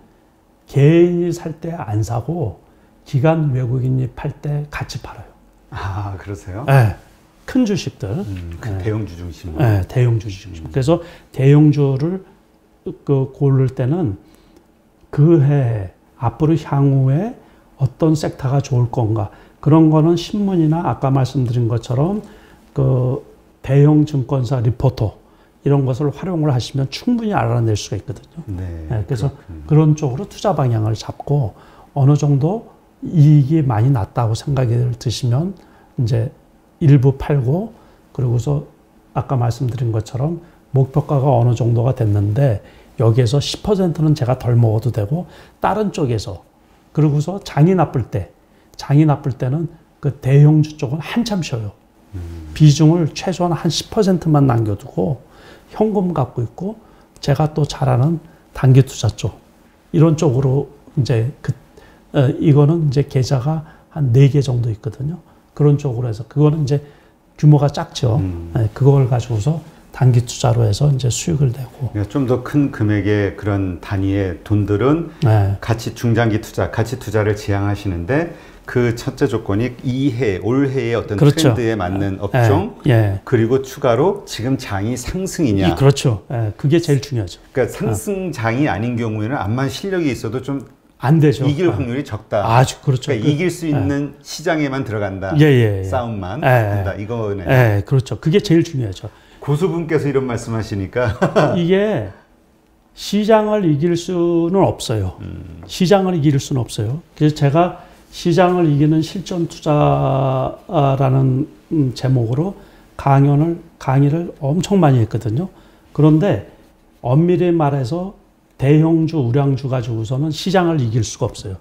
개인이 살 때 안 사고 기관 외국인이 팔 때 같이 팔아요.
아, 그러세요?
네. 큰 주식들.
그 대형주 중심.
네, 대형주 중심. 그래서 대형주를 고를 때는 그 해, 앞으로 향후에 어떤 섹터가 좋을 건가. 그런 거는 신문이나 아까 말씀드린 것처럼 그 대형 증권사 리포터 이런 것을 활용을 하시면 충분히 알아낼 수가 있거든요.
네,
그래서 그런 쪽으로 투자 방향을 잡고 어느 정도 이익이 많이 났다고 생각이 드시면 이제 일부 팔고, 그러고서 아까 말씀드린 것처럼 목표가가 어느 정도가 됐는데 여기에서 10%는 제가 덜 먹어도 되고, 다른 쪽에서, 그러고서 장이 나쁠 때는 그 대형주 쪽은 한참 쉬어요. 비중을 최소한 한 10%만 남겨두고 현금 갖고 있고, 제가 또 잘하는 단기 투자 쪽, 이런 쪽으로 이제 이거는 이제 계좌가 한 4개 정도 있거든요. 그런 쪽으로 해서, 그거는 이제 규모가 작죠. 그걸 가지고서 단기 투자로 해서 이제 수익을 내고.
그러니까 좀 더 큰 금액의 그런 단위의 돈들은 같이 중장기 투자, 가치 투자를 지향하시는데, 그 첫째 조건이 올해의 어떤
그렇죠.
트렌드에 맞는 업종, 그리고 추가로 지금 장이 상승이냐.
그렇죠. 그게 제일 중요하죠.
그러니까 상승장이 아닌 경우에는 암만 실력이 있어도 좀
안 되죠.
이길 확률이 적다.
아주 그렇죠.
그러니까 이길 수 있는 시장에만 들어간다. 싸움만 한다. 이거네.
그렇죠. 그게 제일 중요하죠.
고수분께서 이런 말씀하시니까
이게 시장을 이길 수는 없어요. 시장을 이길 수는 없어요. 그래서 제가 시장을 이기는 실전 투자라는 제목으로 강의를 엄청 많이 했거든요. 그런데 엄밀히 말해서 대형주, 우량주 가지고서는 시장을 이길 수가 없어요.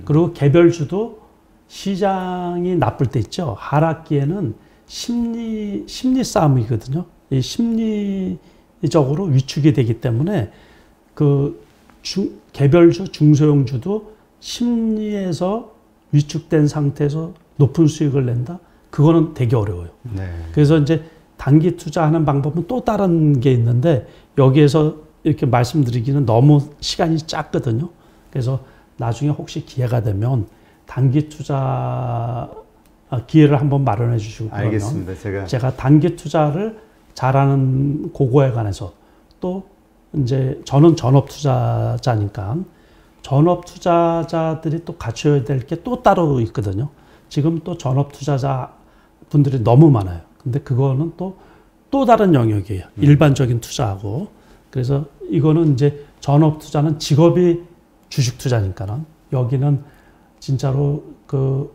그리고 개별주도 시장이 나쁠 때 있죠. 하락기에는 심리 싸움이거든요. 이 심리적으로 위축이 되기 때문에 그 개별주, 중소형주도 심리에서 위축된 상태에서 높은 수익을 낸다? 그거는 되게 어려워요. 그래서 이제 단기 투자하는 방법은 또 다른 게 있는데, 여기에서 이렇게 말씀드리기는 너무 시간이 짧거든요. 그래서 나중에 혹시 기회가 되면 단기 투자 기회를 한번 마련해 주시고, 그러면
알겠습니다.
제가 단기 투자를 잘하는 그거에 관해서, 또 이제 저는 전업 투자자니까 전업 투자자들이 또 갖춰야 될 게 또 따로 있거든요. 지금 또 전업 투자자 분들이 너무 많아요. 근데 그거는 또 다른 영역이에요. 일반적인 투자하고. 그래서 이거는 이제 전업 투자는 직업이 주식 투자니까는, 여기는 진짜로 그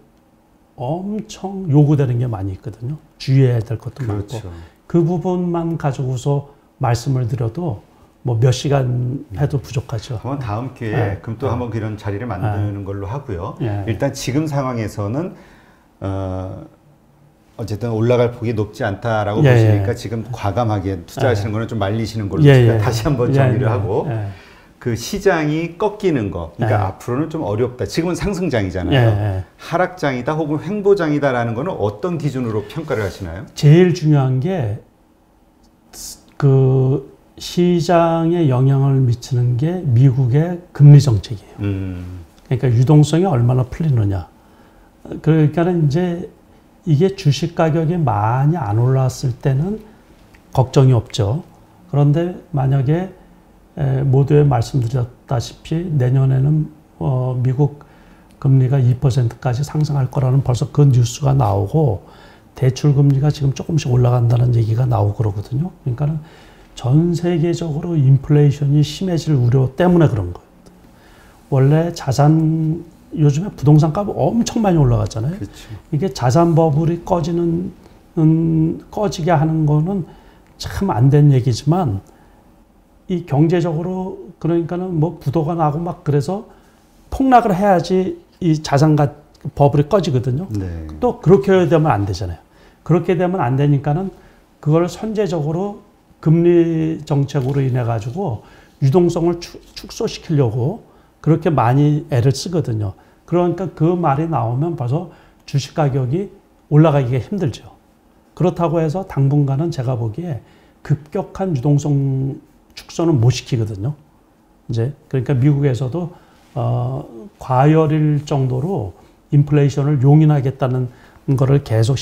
엄청 요구되는 게 많이 있거든요. 주의해야 될 것도 많고. 그 부분만 가지고서 말씀을 드려도 뭐 몇 시간 해도 부족하죠.
한번 다음 기회에 그럼 또 한번 이런 자리를 만드는 걸로 하고요. 일단 지금 상황에서는 어쨌든 올라갈 폭이 높지 않다라고 보시니까 지금 과감하게 투자하시는 거는 좀 말리시는 걸로 제가 다시 한번 정리를 하고, 그 시장이 꺾이는 거, 그러니까 앞으로는 좀 어렵다. 지금은 상승장이잖아요. 하락장이다 혹은 횡보장이다라는 거는 어떤 기준으로 평가를 하시나요?
제일 중요한 게 그 시장에 영향을 미치는 게 미국의 금리 정책이에요. 그러니까 유동성이 얼마나 풀리느냐. 그러니까는 이제 이게 주식 가격이 많이 안 올랐을 때는 걱정이 없죠. 그런데 만약에 모두에 말씀드렸다시피 내년에는 미국 금리가 2%까지 상승할 거라는 벌써 그 뉴스가 나오고, 대출 금리가 지금 조금씩 올라간다는 얘기가 나오고 그러거든요. 그러니까는 전 세계적으로 인플레이션이 심해질 우려 때문에 그런 거예요. 원래 요즘에 부동산 값이 엄청 많이 올라갔잖아요.
그렇죠.
이게 자산 버블이 꺼지는 꺼지게 하는 거는 참 안 된 얘기지만 이 경제적으로 그러니까는 뭐 부도가 나고 막 그래서 폭락을 해야지 이 자산가 버블이 꺼지거든요.
네.
또 그렇게 되면 안 되잖아요. 그렇게 되면 안 되니까는 그걸 선제적으로 금리 정책으로 인해 가지고 유동성을 축소시키려고 그렇게 많이 애를 쓰거든요. 그러니까 그 말이 나오면 벌써 주식 가격이 올라가기가 힘들죠. 그렇다고 해서 당분간은 제가 보기에 급격한 유동성 축소는 못 시키거든요. 이제 그러니까 미국에서도 과열일 정도로 인플레이션을 용인하겠다는 거를 계속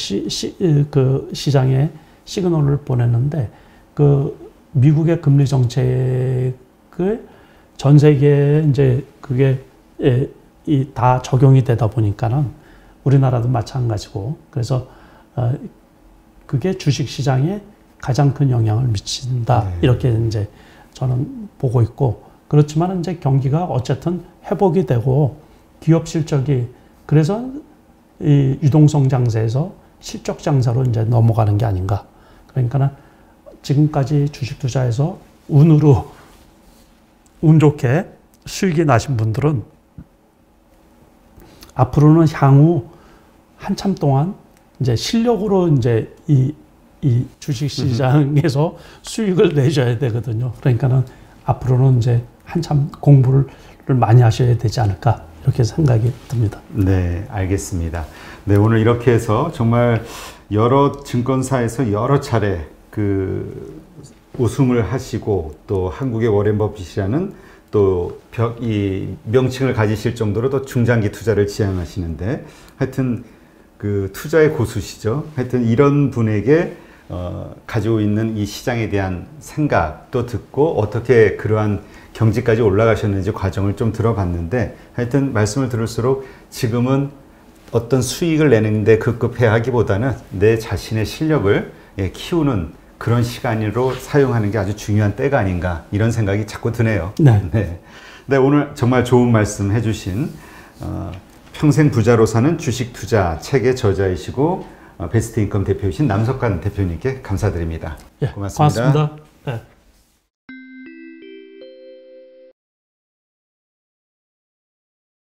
그 시장에 시그널을 보냈는데 그 미국의 금리 정책을 전 세계에 이제 그게 다 적용이 되다 보니까는 우리나라도 마찬가지고 그래서 그게 주식 시장에 가장 큰 영향을 미친다.
네.
이렇게 이제 저는 보고 있고 그렇지만 이제 경기가 어쨌든 회복이 되고 기업 실적이 그래서 이 유동성 장세에서 실적 장사로 이제 넘어가는 게 아닌가. 그러니까는 지금까지 주식 투자에서 운 좋게 수익이 나신 분들은 앞으로는 향후 한참 동안 이제 실력으로 이제 이 주식 시장에서 수익을 내셔야 되거든요. 그러니까는 앞으로는 이제 한참 공부를 많이 하셔야 되지 않을까 이렇게 생각이 듭니다.
네, 알겠습니다. 네, 오늘 이렇게 해서 정말 여러 증권사에서 여러 차례 그 우승을 하시고 또 한국의 워렌 버핏이라는 또 이 명칭을 가지실 정도로 또 중장기 투자를 지향하시는데 하여튼 그 투자의 고수시죠. 하여튼 이런 분에게 가지고 있는 이 시장에 대한 생각도 듣고 어떻게 그러한 경지까지 올라가셨는지 과정을 좀 들어봤는데 하여튼 말씀을 들을수록 지금은 어떤 수익을 내는데 급급해 하기보다는 내 자신의 실력을 키우는 그런 시간으로 사용하는 게 아주 중요한 때가 아닌가 이런 생각이 자꾸 드네요.
네.
네. 네, 오늘 정말 좋은 말씀 해주신 평생 부자로 사는 주식 투자 책의 저자이시고 베스트 인컴 대표이신 남석관 대표님께 감사드립니다.
예,
고맙습니다.
고맙습니다. 네.